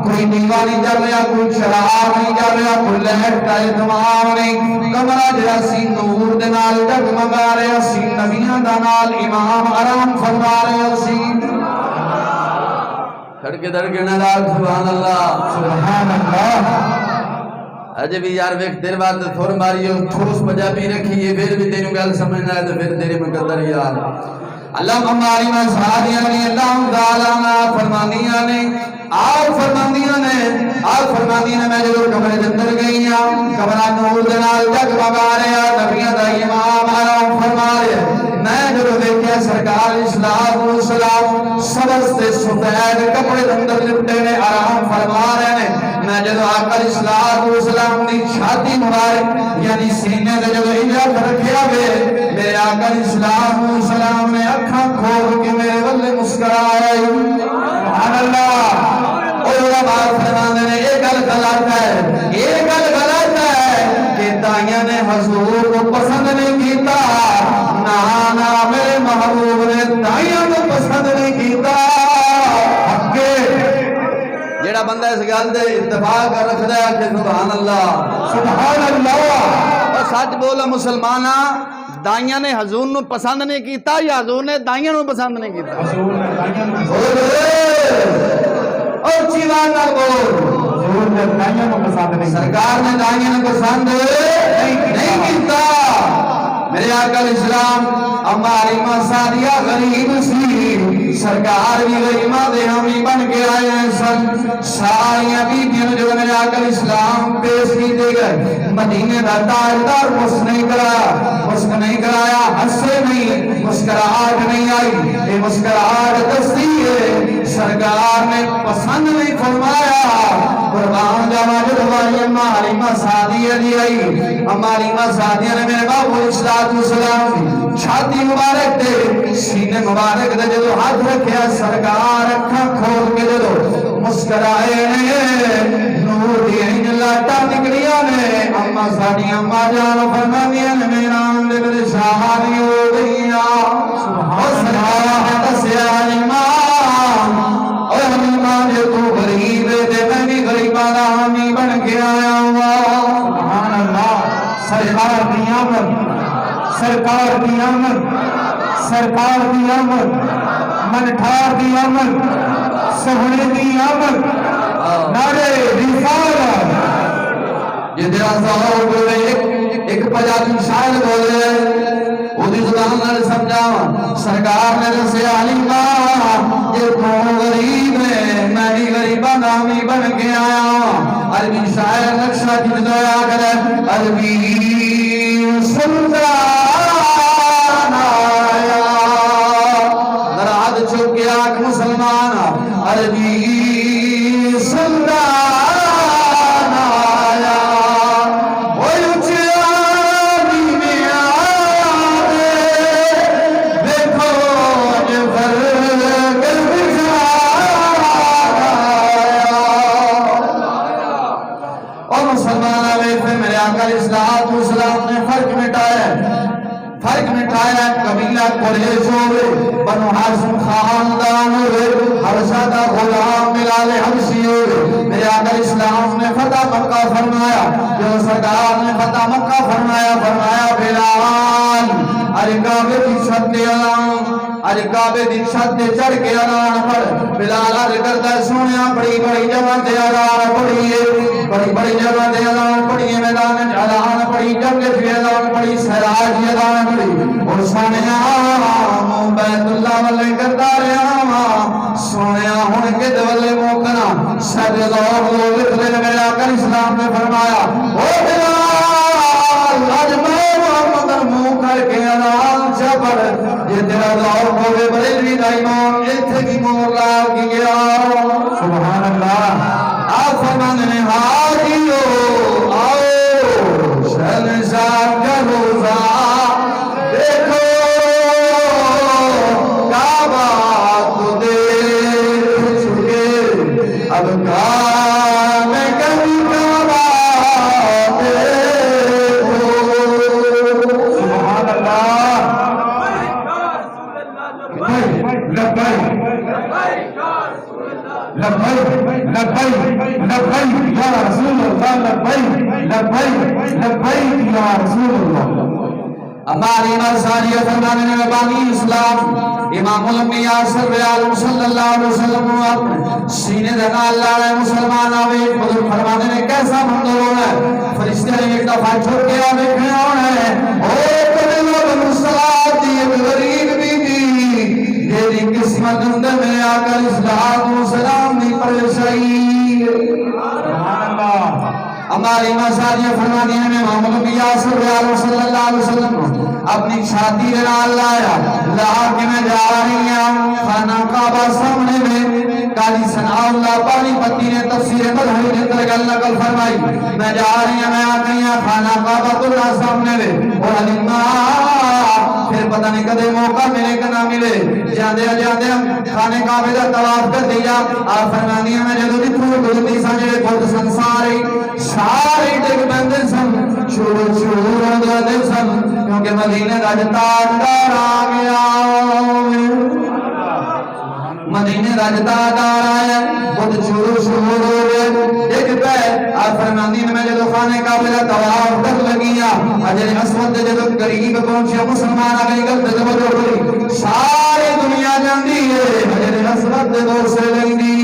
کوئی دیوا نہیں چل رہا کوئی شراب نہیں چل رہا کوئی لہٹ کا اہتمام نہیں کمرہ جڑا سی نور دے نال جگمگا رہا سی نبیاں دا نال امام آرام فرما رہا سی۔ دھڑکے نال سبحان اللہ سبحان اللہ۔ اجے بھی یار ویکھ دیر بعد تھور ماریو ٹھوس پنجابی رکھی ہے پھر بھی تینوں گل سمجھنا ہے تو پھر تیرے مقدر یار اللہ ہماری میں سعدیہ رضی اللہ تعالیٰ عنہ فرماندیاں نے آپ فرماندیاں نے میں جو کمرے اندر گئیاں کمرہ نور دے نال جگمگا رہا نبیاں دا امام آرام فرما رہے میں جو دیکھیا سرکار اسلام والسلام سبز تے سفید کپڑے اندر لپٹے نے آرام فرما رہے ہیں میں جدو آقا اسلام والسلام دی چھاتی مبارک یعنی سینے دے جدو اجازت رکھیا گئے میرے آقا اسلام والسلام نے اکھاں کھول کے میرے والے مسکرایا سبحان اللہ۔ اور بات فرمانے نے یہ گل غلط ہے کہ دائیاں نے حضور کو پسند نہیں کیتا نہ میرے محبوب نے دائیاں کو پسند نہیں کیتا۔ جیڑا بندہ اس گل دے اتفاق رکھدا ہے کہ سبحان اللہ سبحان اللہ۔ اور سچ بولا مسلمانا دائیاں نے حضور نو پسند نہیں کیتا یا حضور نے دائیاں نو پسند نہیں کیتا؟ حضور نے دائیاں نو اور چیوان نہ بول حضور نے دائیاں نو پسند نہیں سرکار نے دائیاں نو پسند نہیں کیتا۔ میرے آقا اسلام اما حلیمہ سعدیہ غریب سی سرکار بھی غریبہ دے ہمیں بن کے آئے ہیں سن ساریاں بیبیاں جو میرے آقا اسلام پیش کی دے گئے مدینے دا تاجدار مسک نہیں کرایا ہنسے نہیں مسکراہٹ نہیں آئی یہ مسکراہٹ دستی ہے سرکار نے پسند نہیں فرمایا۔ قربان جاوا جو ہماری اما حلیمہ سعدیہ دی آئی اما حلیمہ سعدیہ نے میرے باپ السلام چھاتی مبارک دے سینے مبارک دے جدو ہاتھ رکھیا سرکار اکھاں کھول کے جدو مسکرائے نے نور دی لاٹا نکلیا نے اما ساڈی اما جان فرماندیاں نے میرا اندر میرے شہادی ہو گئیاں اور سرکار نے دسیا حلیمہ اور حلیمہ جو تو غریب ہے میں بھی غریباں دا حامی بن کے آیا ہوا۔ سبحان اللہ۔ سرکار دی آمد سرکار دی آمد منٹھار دی آمد سہنے دی آمد نعرے رسالت یہ تیرا ظہور بولے ایک پنجابی شاعر بولے وہی زبان نال سمجھاواں سرکار نے دسیا حلیمہ یہ تو غریب ہے میں بھی غریباں نامی بن کے آیا ہوں عربی شاعر نقشہ جدویا کرے عربی سلطان آیا نراد چوکے آنکھ مسلمان عربی سلطان آیا وہ اچھانی میں آدھے دیکھو جفر قلب جان آیا اور مسلمان آئے تھے میرے آقا علیہ السلام نے فرق مٹایا قبیلہ قریش ہوئے بنو ہاشم خاندان ہوئے حبشہ کا غلام بلال حبشی ہوئے میرے آقا اسلام نے فتح مکہ فرمایا جو سرکار نے فتح مکہ فرمایا بلال ارے کعبے کی چھت دے اعلان ارے کعبے کی چھت دے چڑھ کے اعلان پڑھ بلال عرض کرتا ہے سونیا بڑی بڑی جگہ تے اعلان پڑھیے بڑی جگہ تے اعلان پڑھیے میدان اعلان پڑھی جنگ سے اعلان پڑھی سراج اعلان پڑھی اور سونیا بیت اللہ والے کرتا رہا سونیا ہن کے دولے موکنا سب دور لوگ اتنے میرے آقا اسلام نے فرمایا او بلال آج میں محمد منہ کر کے اعلان چپڑ یہ تیرا دور ہوئے بریلوی دا امام ایتھے کی مولا کی گیا سبحان اللہ آپ فرمانے میں حاجیو آؤ شہنشاہ کا روزہ دیکھو کعبہ تو دیکھ چکے اب کام کبھی کعبہ دیکھو سبحان اللہ لبیک یا رسول اللہ لبیک یا رسول اللہ ہماری مرسالیہ فرمانے میں بانی اسلام امام الانبیاء صلی اللہ علیہ وسلم اپنے سینے دھنا اللہ علیہ مسلمان آوے بزرگ فرمانے میں کیسا منظر ہونا ہے فرشتے نے ایک دفعہ چھوٹ کے آوے کھڑا ہونا ہے اوہ قبلہ بن صلاتی ایک غریب بی بی یہ قسمت اندر میں آقا اسلام سلام دی پرشائی سبحان اللہ ہماری مسالیہ فرمانے میں امام الانبیاء صلی اللہ علیہ وسلم اپنی شادی رنا لایا لاہا کہ میں جا رہی ہوں خانہ کعبہ سامنے میں قاضی ثناء اللہ پانی پتی نے تفسیر مظہری کے اندر گل نقل فرمائی میں جا رہی ہوں میں آ گئی ہوں خانہ کعبہ اللہ سامنے میں اور حلیمہ پھر پتہ نہیں کدے موقع ملے کہ نہ ملے جاندے ہم خانے کعبے کا طواف کر دیا آپ فرمانی ہمیں جدو بھی پھول گلتی سانجے خود سنساری ساری ٹک بندے سن چھوڑ دے سن کیونکہ مدینہ راجتاندار آ گیا مدینہ راجتاندار آیا خود چھوڑ ہو گئے ایک پہ آپ فرمانی میں جدو خانے کعبے کا طواف کر لگیا حجر اسود جدو قریب پہنچے مسلمان آگئی گلت جبجو ہوئی ساری دنیا جاندی ہے حجر اسود دو سے لگی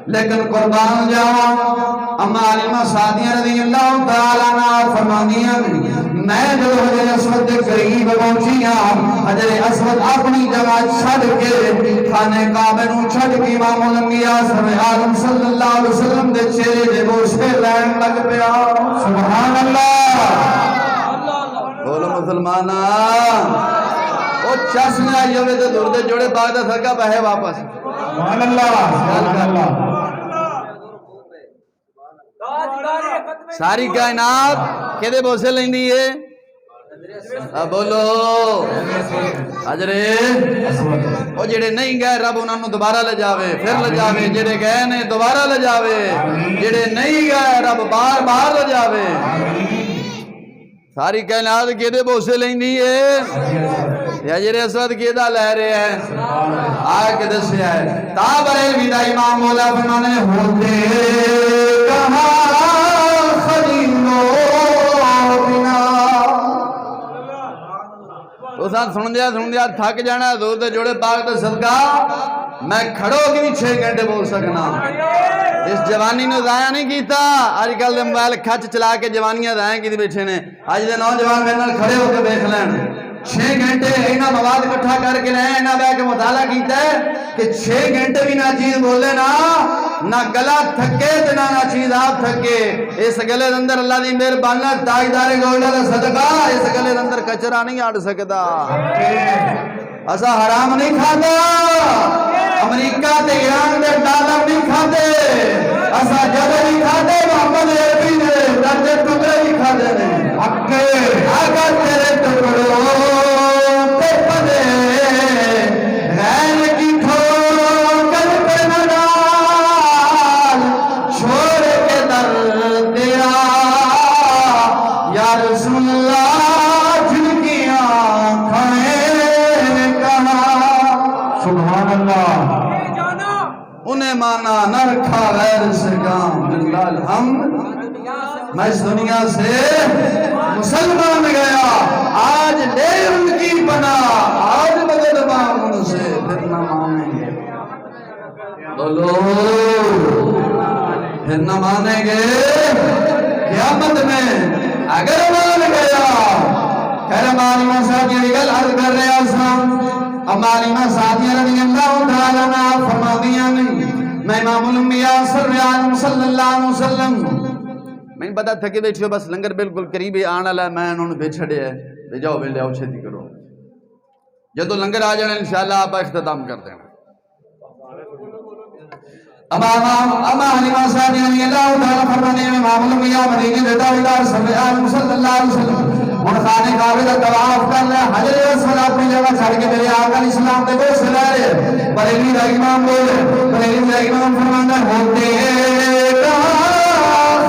لیکن قربان جاؤں اما علیمہ سعدیہ رضی اللہ تعالیٰ عنہ فرمانیاں میں جو حجر اسود قریب پہنچیا حجر اسود اپنی جگہ چھڑ کے خانے کعبے نو چھڑ کے امام الانبیاء صلی اللہ علیہ وسلم دے چہرے دے گوشے لین لگ پیا سبحان اللہ بولو مسلمانہ او چس نے آئی ہوئے دے دور دے جوڑے باغ دا تھکا بہے واپس سبحان اللہ ساری کائنات کدے بوسے لیندی ہے بولو حجرے او جڑے نہیں گئے رب انہوں نے دوبارہ لے جاوے پھر لے جاوے جڑے گئے نے دوبارہ لے جاوے جڑے نہیں گئے رب بار بار لے جاوے ساری کائنات کدے بوسے لیندی ہے حجر اسود کیدا لے رہے ہیں آئے کہ دسے ہے تابر ویدہ امام مولا فرمانے ہوتے کہاں خلیلو بنا تو ساتھ سن دیا تھک جانا حضور دے جوڑے پاک دے صدقہ میں کھڑو کی بھی 6 گھنٹے بول سکنا اس جوانی نے ضائع نہیں کیتا اج کل دے موبائل کھچ چلا کے جوانیاں ضائع کی بیٹھے نے اج دے نوجوان میرے نال کھڑے ہو کے دیکھ لین 6 گھنٹے اینا مواد اکٹھا کر کے لائے اینا بے کے مطالعہ کیتا ہے کہ 6 گھنٹے بھی نہ چیز بولے نہ گلا تھکے تے نہ چیز آپ تھکے اس گلے دے اندر اللہ دی مہربانی تاجدار گولڈا دا صدقہ اس گلے دے اندر کچرا نہیں اڑ سکدا اسا حرام نہیں کھاتا امریکہ تے ایران دے ڈالر نہیں کھاتے اسا جب نہیں کھاتے محمد عربی نے درجے ٹکڑے نہیں کھاتے نے اگر تیرے ٹکڑوں پہ پدے غیر کی ٹھوکر پہ نہ ڈال چھوڑ کے در تیرا یا رسول اللہ جن کی آنکھیں کہا سبحان اللہ انہیں مانا نہ رکھا غیر سے کام للہ الحمد میں اس دنیا سے مسلمان گیا آج لے ان کی پناہ آج بدل ان سے پھر نہ مانیں گے بولو پھر نہ مانیں گے قیامت میں اگر مان گیا خیر معلومہ ساتھیہ نگل عرض کر رہے آسان اب معلومہ ساتھیہ رضی اللہ تعالیٰ عنہ فرما دیا نہیں میں امام الانبیاء صلی اللہ علیہ وسلم میں پتا تھا کہ بیٹھو بس لنگر بالکل قریبی آنا لائے میں انہوں نے بیچھڑے ہے بے جاؤ بے لے آؤ چھتی کرو جب تو لنگر آ جانا انشاءاللہ آپ اختتام کرتے ہیں اما حلیمہ صاحبی علی اللہ تعالیٰ فرمانے میں معمول میاں مدینی دیتا ہوئی صلی اللہ علیہ وسلم ان خانے کعبے کا طواف کر لے حجر اسود اپنی جگہ چھڑ کے میرے آقا اسلام دے وہ سے لے رہے بریلی دا امام بولے بریلی دا امام فرمانا ہوتے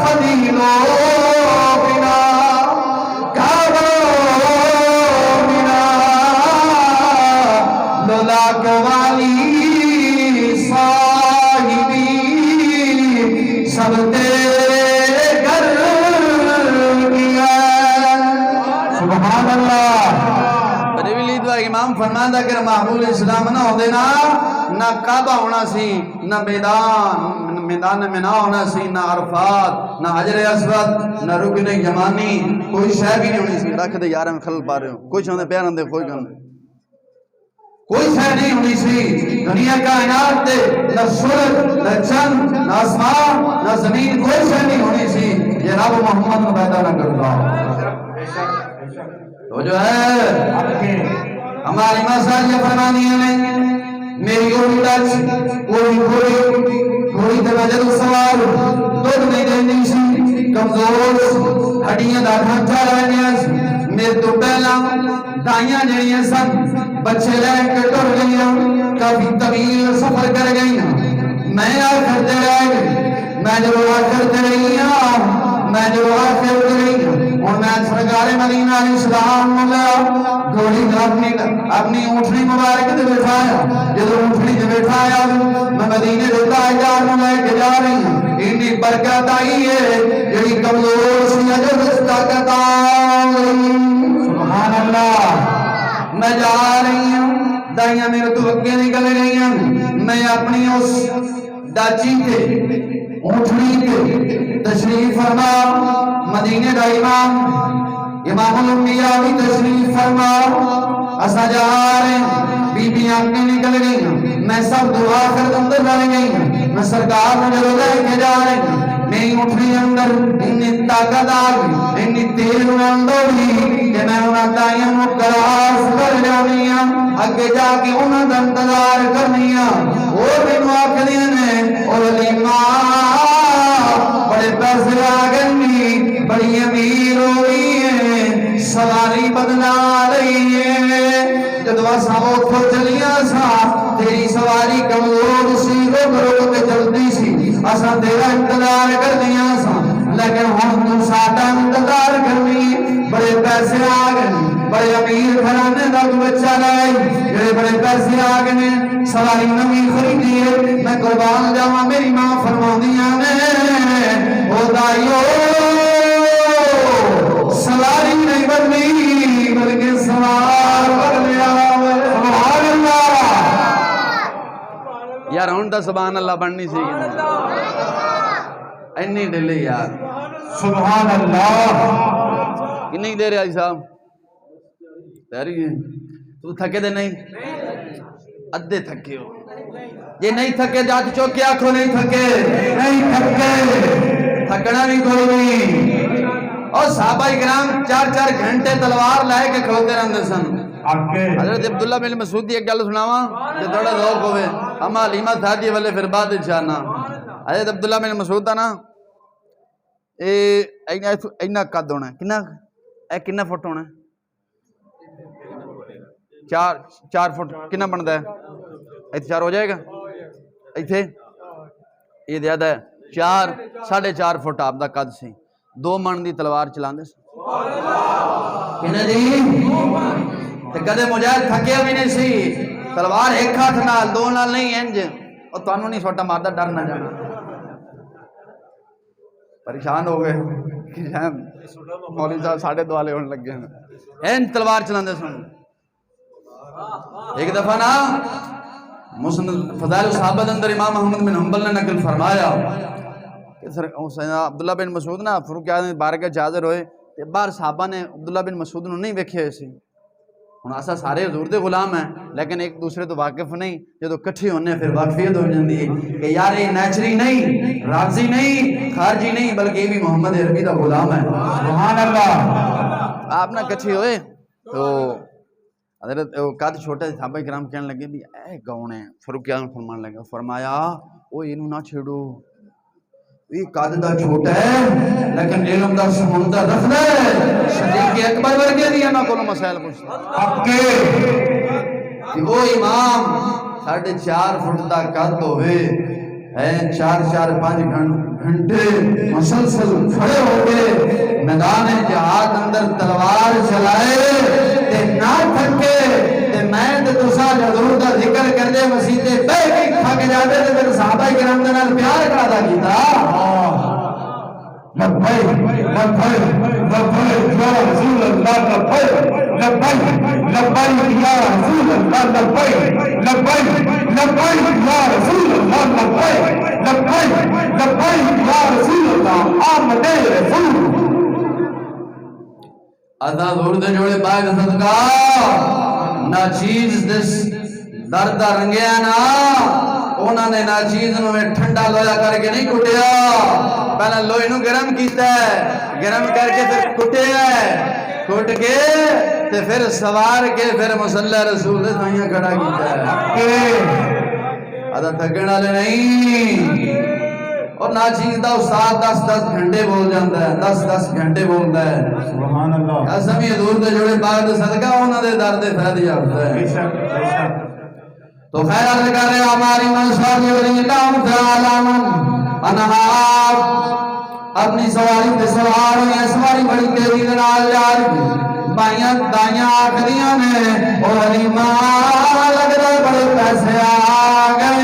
خلیلو بنا کعبو بنا لولا قوالی صاحبی سب تیرے گھر کیا سبحان اللہ بریلی دا امام فرمانا کہ معمول اسلام نہ ہو دینا نہ کعبہ ہونا سی نہ میدان منا ہونا سی نہ عرفات نہ حجر اسود نہ رکن یمانی کوئی شے بھی نہیں ہونی سی رکھ دے یار میں خلل پا رہے ہوں کچھ ہوندے پیار ہوندے کوئی گل کوئی شے نہیں ہونی سی دنیا کائنات دے نہ سورج نہ چند نہ آسمان نہ زمین کوئی شے نہیں ہونی سی یہ رب محمد کو پیدا نہ کرتا تو جو ہے ہماری مساجد فرمانی ہے میری اولاد کوئی کوئی دروازے سوال دودھ نہیں دینی سی کمزور ہڈیاں دا ڈھانچہ رہنیاں میرے تو پہلا دائیاں جڑیاں سن بچے لے کے ٹر گئیاں کافی طویل سفر کر گئیاں میں آخر دے رہ گئی میں جو آخر دے رہیاں میں جو آخر دے رہیاں اور میں سرکار مدینہ علیہ السلام ملا گھوڑی اپنی اونٹنی مبارک دے بٹھایا جب اونٹنی دے بٹھایا میں مدینے دے تاجدار میں لے کے جا رہی ہوں اتنی برکت آئی ہے جڑی کمزور سی اجر طاقت آئی سبحان اللہ میں جا رہی ہوں دائیاں میرے تو اگے نکل رہی ہیں میں اپنی اس ڈاچی کے اونٹنی کے تشریف فرما مدینے دا امام الانبیاء بھی تشریف فرما اسا جا رہے ہیں بی بی آنکھیں نکل گئی میں سب دعا کر اندر رہ گئی میں سرکار میں جو لے کے جا رہے ہیں میری اٹھنی اندر انی طاقت آ گئی انی تیل اندوڑی کہ میں انہاں دائیاں مقراس کر جانیاں اگے جا کے انہاں دا انتظار کرنیاں اور مینوں آکھدیاں نے اور علیمہ بڑے پیسے آ گئی بڑی امیر ہوئی ہے سواری بدلا رہی ہے جدو اسا اوتھوں چلیاں سا تیری سواری کمزور سی روک کے چلتی سی اسا تیرا انتظار کردیاں سا لیکن ہن تو ساڈا انتظار کرنی بڑے پیسے آ گئے بڑے امیر گھرانے دا بچہ لائی جڑے بڑے پیسے آ گئے سواری نویں خریدی ہے میں قربان جاواں میری ماں فرماندیاں نے او دائیو سواری نہیں بدلی بلکہ سوار بدلیا سبحان اللہ یار ہن پتہ سبحان اللہ بننی سی اینی ڈلی یار سبحان اللہ کنی دیر آئی صاحب تیاری ہے تو تھکے دے نہیں ادھے تھکے ہو یہ نہیں تھکے جا کے چوکے آنکھوں نہیں تھکے نہیں تھکے تھکنا بھی کوئی نہیں اور صحابہ کرام 4 گھنٹے تلوار لائے کے کھڑوتے رہندے سن حضرت عبداللہ بن مسعود ایک گل سناواں تے تھوڑا ذوق ہوئے اما حلیمہ سعدیہ والے پھر بعد انشاءاللہ حضرت عبداللہ بن مسعود دا نا اے اینا قد ہونا ہے کنا فٹ ہونا ہے 4 فٹ کنا بندا ہے ایتھے 4 ہو جائے گا ایتھے یہ زیادہ ہے 4.5 فٹ آپ دا قد سی 2 من دی تلوار چلاندے سی کنے جی تے کدے مجاہد تھکیا بھی نہیں سی تلوار ایک ہاتھ نال 2 نال نہیں انج اور تانوں نہیں سوٹا ماردا ڈر نہ جانا پریشان ہو گئے مولوی صاحب ساڑھے دوالے ہونے لگ گئے این تلوار چلاندے سن ایک دفعہ نا مسند فضائل صحابہ اندر امام احمد بن حنبل نے نقل فرمایا کہ عبداللہ بن مسعود نا فاروق اعظم بارگاہ وچ حاضر ہوئے تے باہر صحابہ نے عبداللہ بن مسعود نو نہیں ویکھے ہوئے سی ہن اساں سارے حضور دے غلام ہیں لیکن ایک دوسرے تو واقف نہیں جدو کٹھے ہونے پھر واقفیت ہو جاندی ہے کہ یار یہ نیچری نہیں رازی نہیں خارجی نہیں بلکہ یہ بھی محمد عربی دا غلام ہے سبحان اللہ آپ نہ کٹھے ہوئے تو حضرت قد چھوٹا صحابہ کرام کہنے لگے بھی اے کون ہے فاروق اعظم فرمان لگا فرمایا او اینو نہ چھیڑو یہ قد دا چھوٹا ہے لیکن علم دا سمندر رکھدا ہے صدیق اکبر ورگے دی انہاں کولوں مسائل پوچھدا حق کے کہ وہ امام 4.5 فٹ دا قد ہوئے ہے 4-5 گھنٹے مسلسل کھڑے ہو کے میدان جہاد اندر تلوار چلائے تے نہ تھکے تے میں تے تساں حضور دا ذکر کردے مسیح تے بیٹھ کے تھک جاندے تے پھر صحابہ کرام دے نال پیار کرادا کیتا لبیک لبیک لبیک یا رسول اللہ لبیک لبیک لبیک یا رسول اللہ لبیک لبیک لبیک یا رسول اللہ لبیک لبیک لبیک یا رسول اللہ آمد رسول ادا حضور دے جوڑے پاک صدقہ نا چیز دس درد رنگیا نا انہوں نے نا چیز نو ٹھنڈا لویا کر کے نہیں کٹیا پہلے لوہے نو گرم کیتا ہے گرم کر کے پھر کٹیا ہے کٹ کے تے پھر سوار کے پھر مصلی رسول دے سائیاں کھڑا کیتا ہے ادا تھکن والے نہیں اور ناچیز دا استاد 10 گھنٹے بول جاندہ ہے 10 گھنٹے بولتا ہے سبحان اللہ قسمی حضور دے جوڑے پاک دے صدقہ انہاں دے درد فائدہ یافتہ ہے بے شک تو خیر عرض کر رہے ہماری منصوری ولی اللہ تعالی انہا اپنی سواری پہ سوار ہوئی سواری بڑی تیزی دے نال جا رہی بائیاں دائیاں آخریاں نے اور حلیمہ لگ رہے بڑے پیسے آ گئے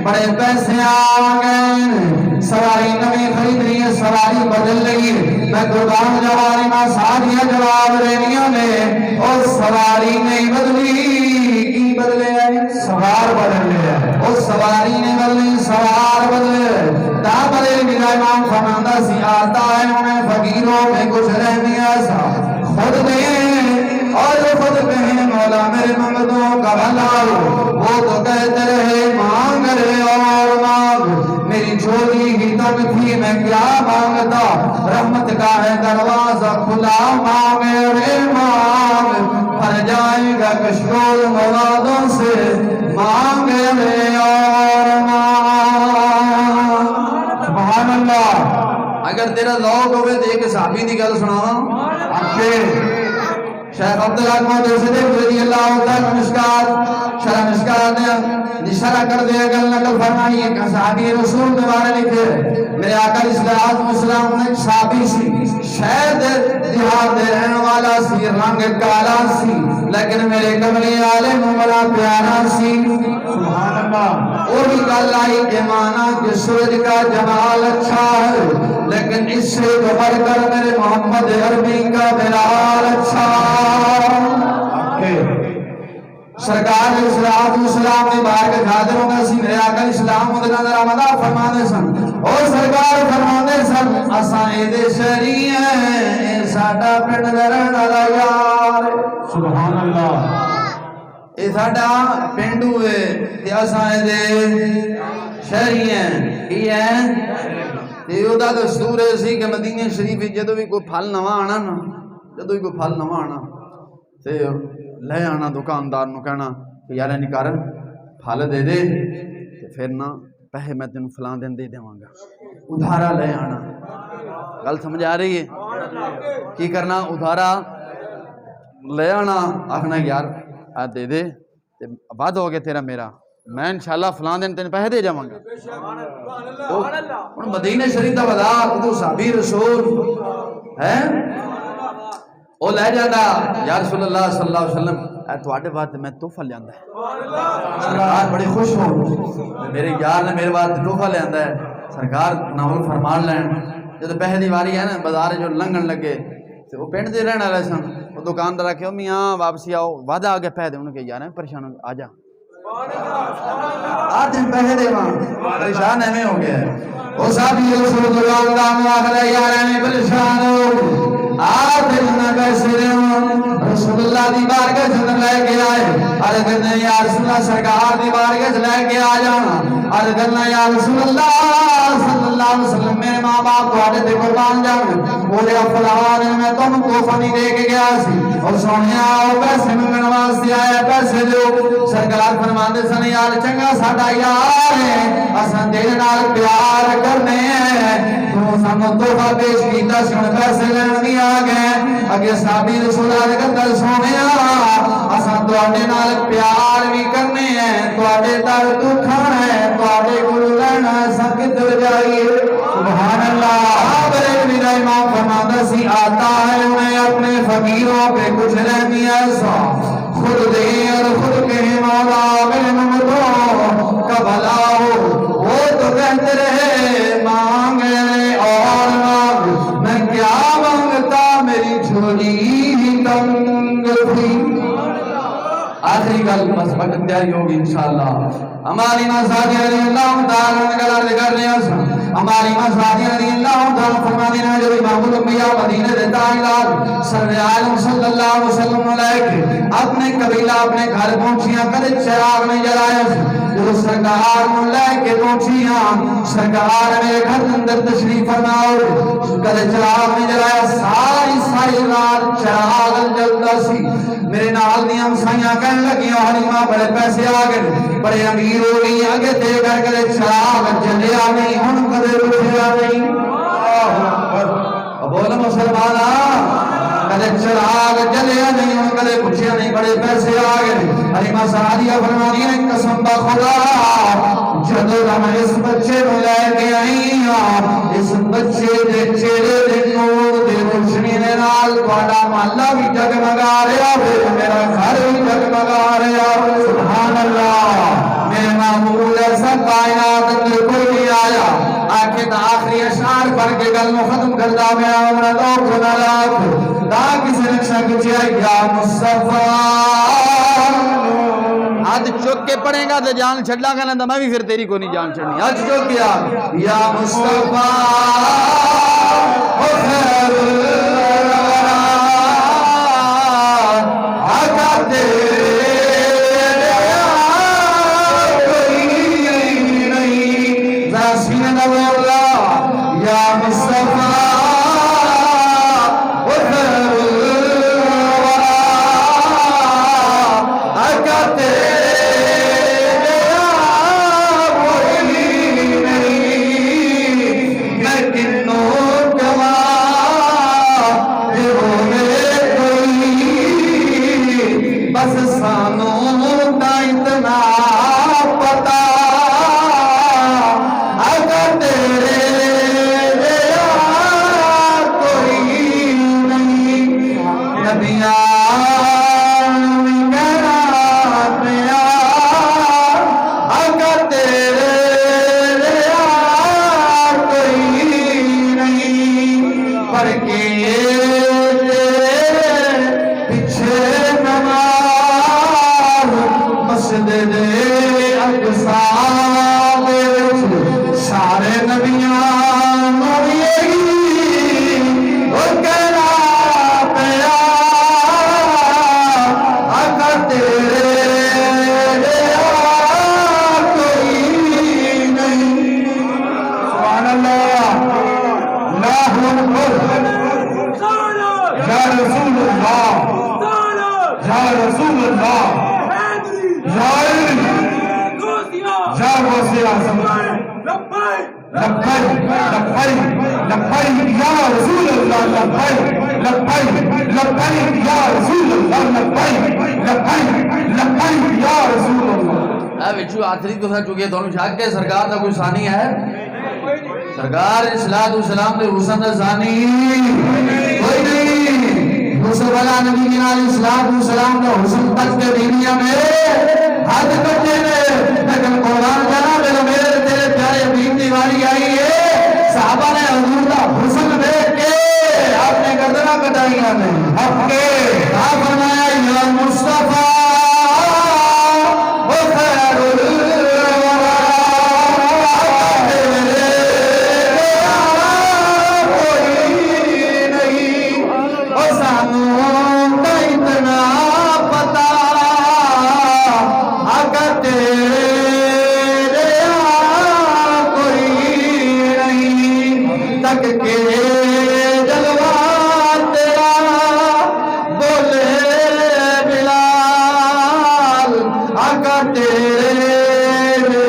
بڑے پیسے آ گئے سواری نمی خرید رہی ہے سواری بدل رہی میں قربان جواری ماں سادیاں جواب رہنیوں نے اور سواری نہیں بدلی کی بدلے ہے سوار بدل لیا اور سواری نہیں بدلی سوار بدلے دا بدل میرا امام فرماندہ سی آتا ہے انہیں فقیروں میں کچھ رہنیا سا خود دیں اور خود کہیں مولا میرے منگتوں کا بھلا وہ تو کہتے رہے مانگ رہے اور مانگ میری جھولی ہی تک تھی میں کیا مانگتا رحمت کا ہے دروازہ کھلا مانگے رے مانگ بھر جائے گا کشکول موادوں سے مانگے رے اور مانگ سبحان اللہ اگر تیرا ذوق ہوئے تو ایک صحابی دی گل سناواں شیخ عبدالرحمن صدیق رضی اللہ تعالیٰ مشکات شرح مشکات نے شرح کر دیا گل نقل فرمائی ایک صحابی رسول کے بارے لکھے میرے آقا اسلام اسلام نے صحابی سی شہد دیہات دے رہنے والا سی رنگ کالا سی لیکن میرے کملی عالم بڑا پیارا سی سبحان اللہ وہی گل آئی کہ مانا کہ سورج کا جمال اچھا ہے لیکن اس سے بڑھ کر میرے محمد عربی کا بلال اچھا سرکار اسلام نے بارگاہ حاضر ہو گئے سی میرے آقا اسلام مدد نظر آمدہ فرمانے سن اور سرکار فرمانے سن اسائیں دے شہری ہیں ساڈا پنڈ درن والا یار سبحان اللہ اے ساڈا پنڈ ہوئے تے اسائیں دے شہری ہیں کی ہیں تے او دا دستور سی کہ مدینہ شریف جدوں بھی کوئی پھل نواں آنا نا جدوں بھی کوئی پھل نواں آنا تے لے آنا دکاندار نو کہنا کہ یار نہیں کر پھل دے دے تے پھر نہ پیسے میں تینوں فلاں دن دے دیواں گا ادھارا لے آنا گل سمجھ آ رہی ہے کی کرنا ادھارا لے آنا آخنا یار دے دے تے بعد ہو گیا تیرا میرا میں انشاءاللہ فلاں دن تین پیسے دے جاواں گا ہن مدینہ شریف دا وزار تو صحابی رسول ہے او لے جانا یا رسول اللہ صلی اللہ علیہ وسلم اے تواڈے واسطے میں تحفہ لے آندا ہے سرکار بڑے خوش ہو میرے یار نے میرے واسطے تحفہ لے آندا ہے سرکار ناول فرمان لین جب پہلے دی واری ہے نا بازار جو لنگن لگے تے وہ پنڈ دے رہن والے سن وہ دکاندار آکھے میاں واپسی آؤ وعدہ آ گیا پیسے دے انہوں کہ یار پریشان آ جا آج ہم پیسے دے وہاں پریشان ایویں ہو گیا ہے وہ صحابی رسول اللہ آخر یار ایویں پریشان ہو آپ نہ پیسے دے رسول اللہ دی بارگاہ سے لے کے آئے عرض کرنے یا رسول اللہ سرکار دی بارگاہ سے لے کے آ جانا عرض کرنا یا رسول اللہ صلی اللہ علیہ وسلم میرے ماں باپ تواڈے تے قربان جان بولے فلاں میں تم تحفہ نہیں دے کے گیا سی اور سونیا پیسے منگن واسطے آیا پیسے دیو سرکار فرماندے سن یار چنگا ساڈا یار ہے اساں تیرے نال پیار کرنے ہیں تو سانو تحفہ پیش کیتا سی ہن پیسے لین نہیں آ گئے اگے صحابی رسول اللہ دے گھر سونیا اساں تواڈے نال پیار بھی کرنے ہیں تواڈے در دکھانا ہے تواڈے کول لینا اساں کدھر جائیے سبحان اللہ میرے میرا امام فرماتا سی آتا ہے میں اپنے فقیروں پہ کچھ رہنی ایسا خود دے اور خود کہے مولا میرے ممتوں کا بھلا ہو وہ تو کہتے رہے مانگے اور مانگ میں کیا مانگتا میری جھولی ہی تنگ تھی آخری گل بس وقت تیاری ہوگی انشاءاللہ ہماری ماں سعدی رضی اللہ تعالیٰ نے گلار دے کر لیا ہماری ماں سعدی رضی اللہ تعالیٰ فرما دینا جو امام الانبیاء مدینہ دیتا ہے سر عالم صلی اللہ علیہ وسلم علیہ اپنے قبیلہ اپنے گھر پہنچیاں کدے چراغ نہیں جلایا جو سرکار نے لے کے پہنچیاں سرکار نے گھر اندر تشریف فرماؤ کدے چراغ نہیں جلایا ساری رات چراغ جلتا سی میرے نال دی ہمسائیاں کہنے لگیاں حلیمہ بڑے پیسے آ گئے بڑے امیر ہو گئی آگے دے کر کدے چراغ جلیا نہیں ہن کدے روٹیا نہیں بول مسلمانا کدے چراغ جلیا نہیں ہن کدے پوچھیا نہیں بڑے پیسے آ گئے حلیمہ سعدیہ فرمانی ہے قسم بخدا جدوں میں اس بچے کو لے کے آئی ہاں اس بچے دے چہرے دے نور دے روشنی دے نال تہاڈا محلہ بھی جگمگا رہا ہے میرا گھر بھی جگمگا رہا ہے سبحان اللہ میرے معمول ایسا کائنات اندر کوئی نہیں آیا آخر آخری اشعار پڑھ کے گل میں ختم کرتا میں آمنا لوگ نہ لاکھ تاکہ سے نقشہ کچھ ہے یا مصطفیٰ ہاتھ چک کے پڑھیں گا تو جان چھڑا گا نا میں بھی پھر تیری کو نہیں جان چھڑنی ہاتھ چک کیا یا مصطفیٰ خیر الورا آقا اللہ یا علی یا غوث اعظم لبیک لبیک یا رسول اللہ لبیک لبیک یا رسول اللہ لبیک یا رسول اللہ۔ اے وچو آخری تو تھا چکے دونوں شاک کے سرکار دا کوئی ثانی ہے؟ سرکار صلاۃ والسلام دے حسن دا ثانی کوئی نہیں۔ حسن والا نبی جناب علیہ الصلوۃ والسلام دا حسن تک کے دنیا میں ہاتھ کٹے میں، لیکن قرآن جناب میرے تیرے پیارے حبیب دی واری آئی ہے، صحابہ نے حضور دا حسن دیکھ کے آپ نے گردناں کٹائیاں نے حق کے آپ فرمایا یا مصطفیٰ او خیر الورا تیرے کوئی نہیں، او سانوں کا اتنا پتا اگر تیرے کوئی نہیں، تک کے جلوہ تیرا بولے بلال اگر تیرے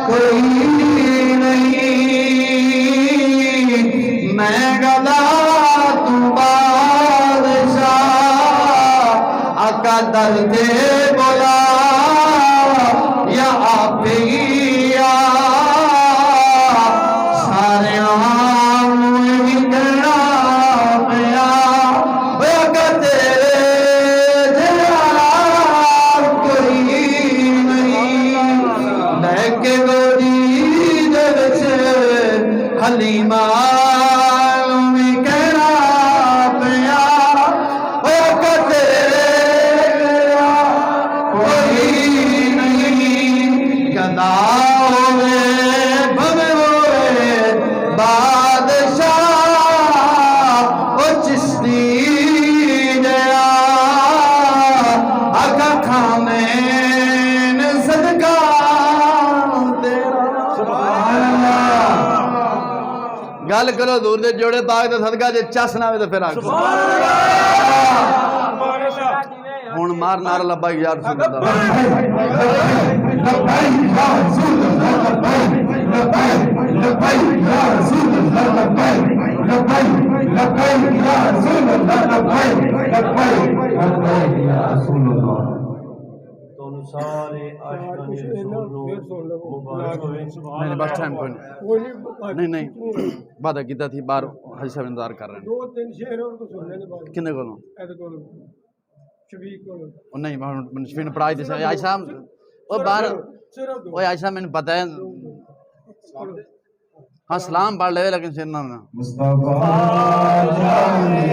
کوئی نہیں، میں گلا تو بادشاہ آقا در دے بولا یا آپ یا سارے عام نکلنا پیا اگر تیرے جلال کوئی نہیں، لے کے گودی دے وچ حلیمہ میں کہنا پیا اگر تیرے کوئی نہیں، گدا ہوئے بھوے ہوئے بادشاہ او چشتی جیا آقا کھامین صدقہ تیرا۔ سبحان اللہ، گل کرو دور دے جوڑے پاک دا صدقہ جے چس نہ ہوئے تو پھر آکھو ہن مار نعرہ لبیک یا رسول اللہ۔ لبیک یا رسول اللہ لبیک یا رسول اللہ لبیک یا رسول اللہ لبیک یا رسول اللہ۔ سارے عاشقان رسول مبارک ہوئے۔ نہیں بس ٹائم کوئی نہیں وعدہ کیتا تھی بار حاجی صاحب انتظار کر رہے ہیں۔ دو تین شعر اور تو سن لینے بعد کنے کولوں ایت کول شفیق کول او نہیں میں شفین پڑھائی دے حاجی صاحب او بار صرف دو او حاجی صاحب میں پتہ ہے ہاں سلام پڑھ لے لیکن شیر نہ مصطفیٰ جان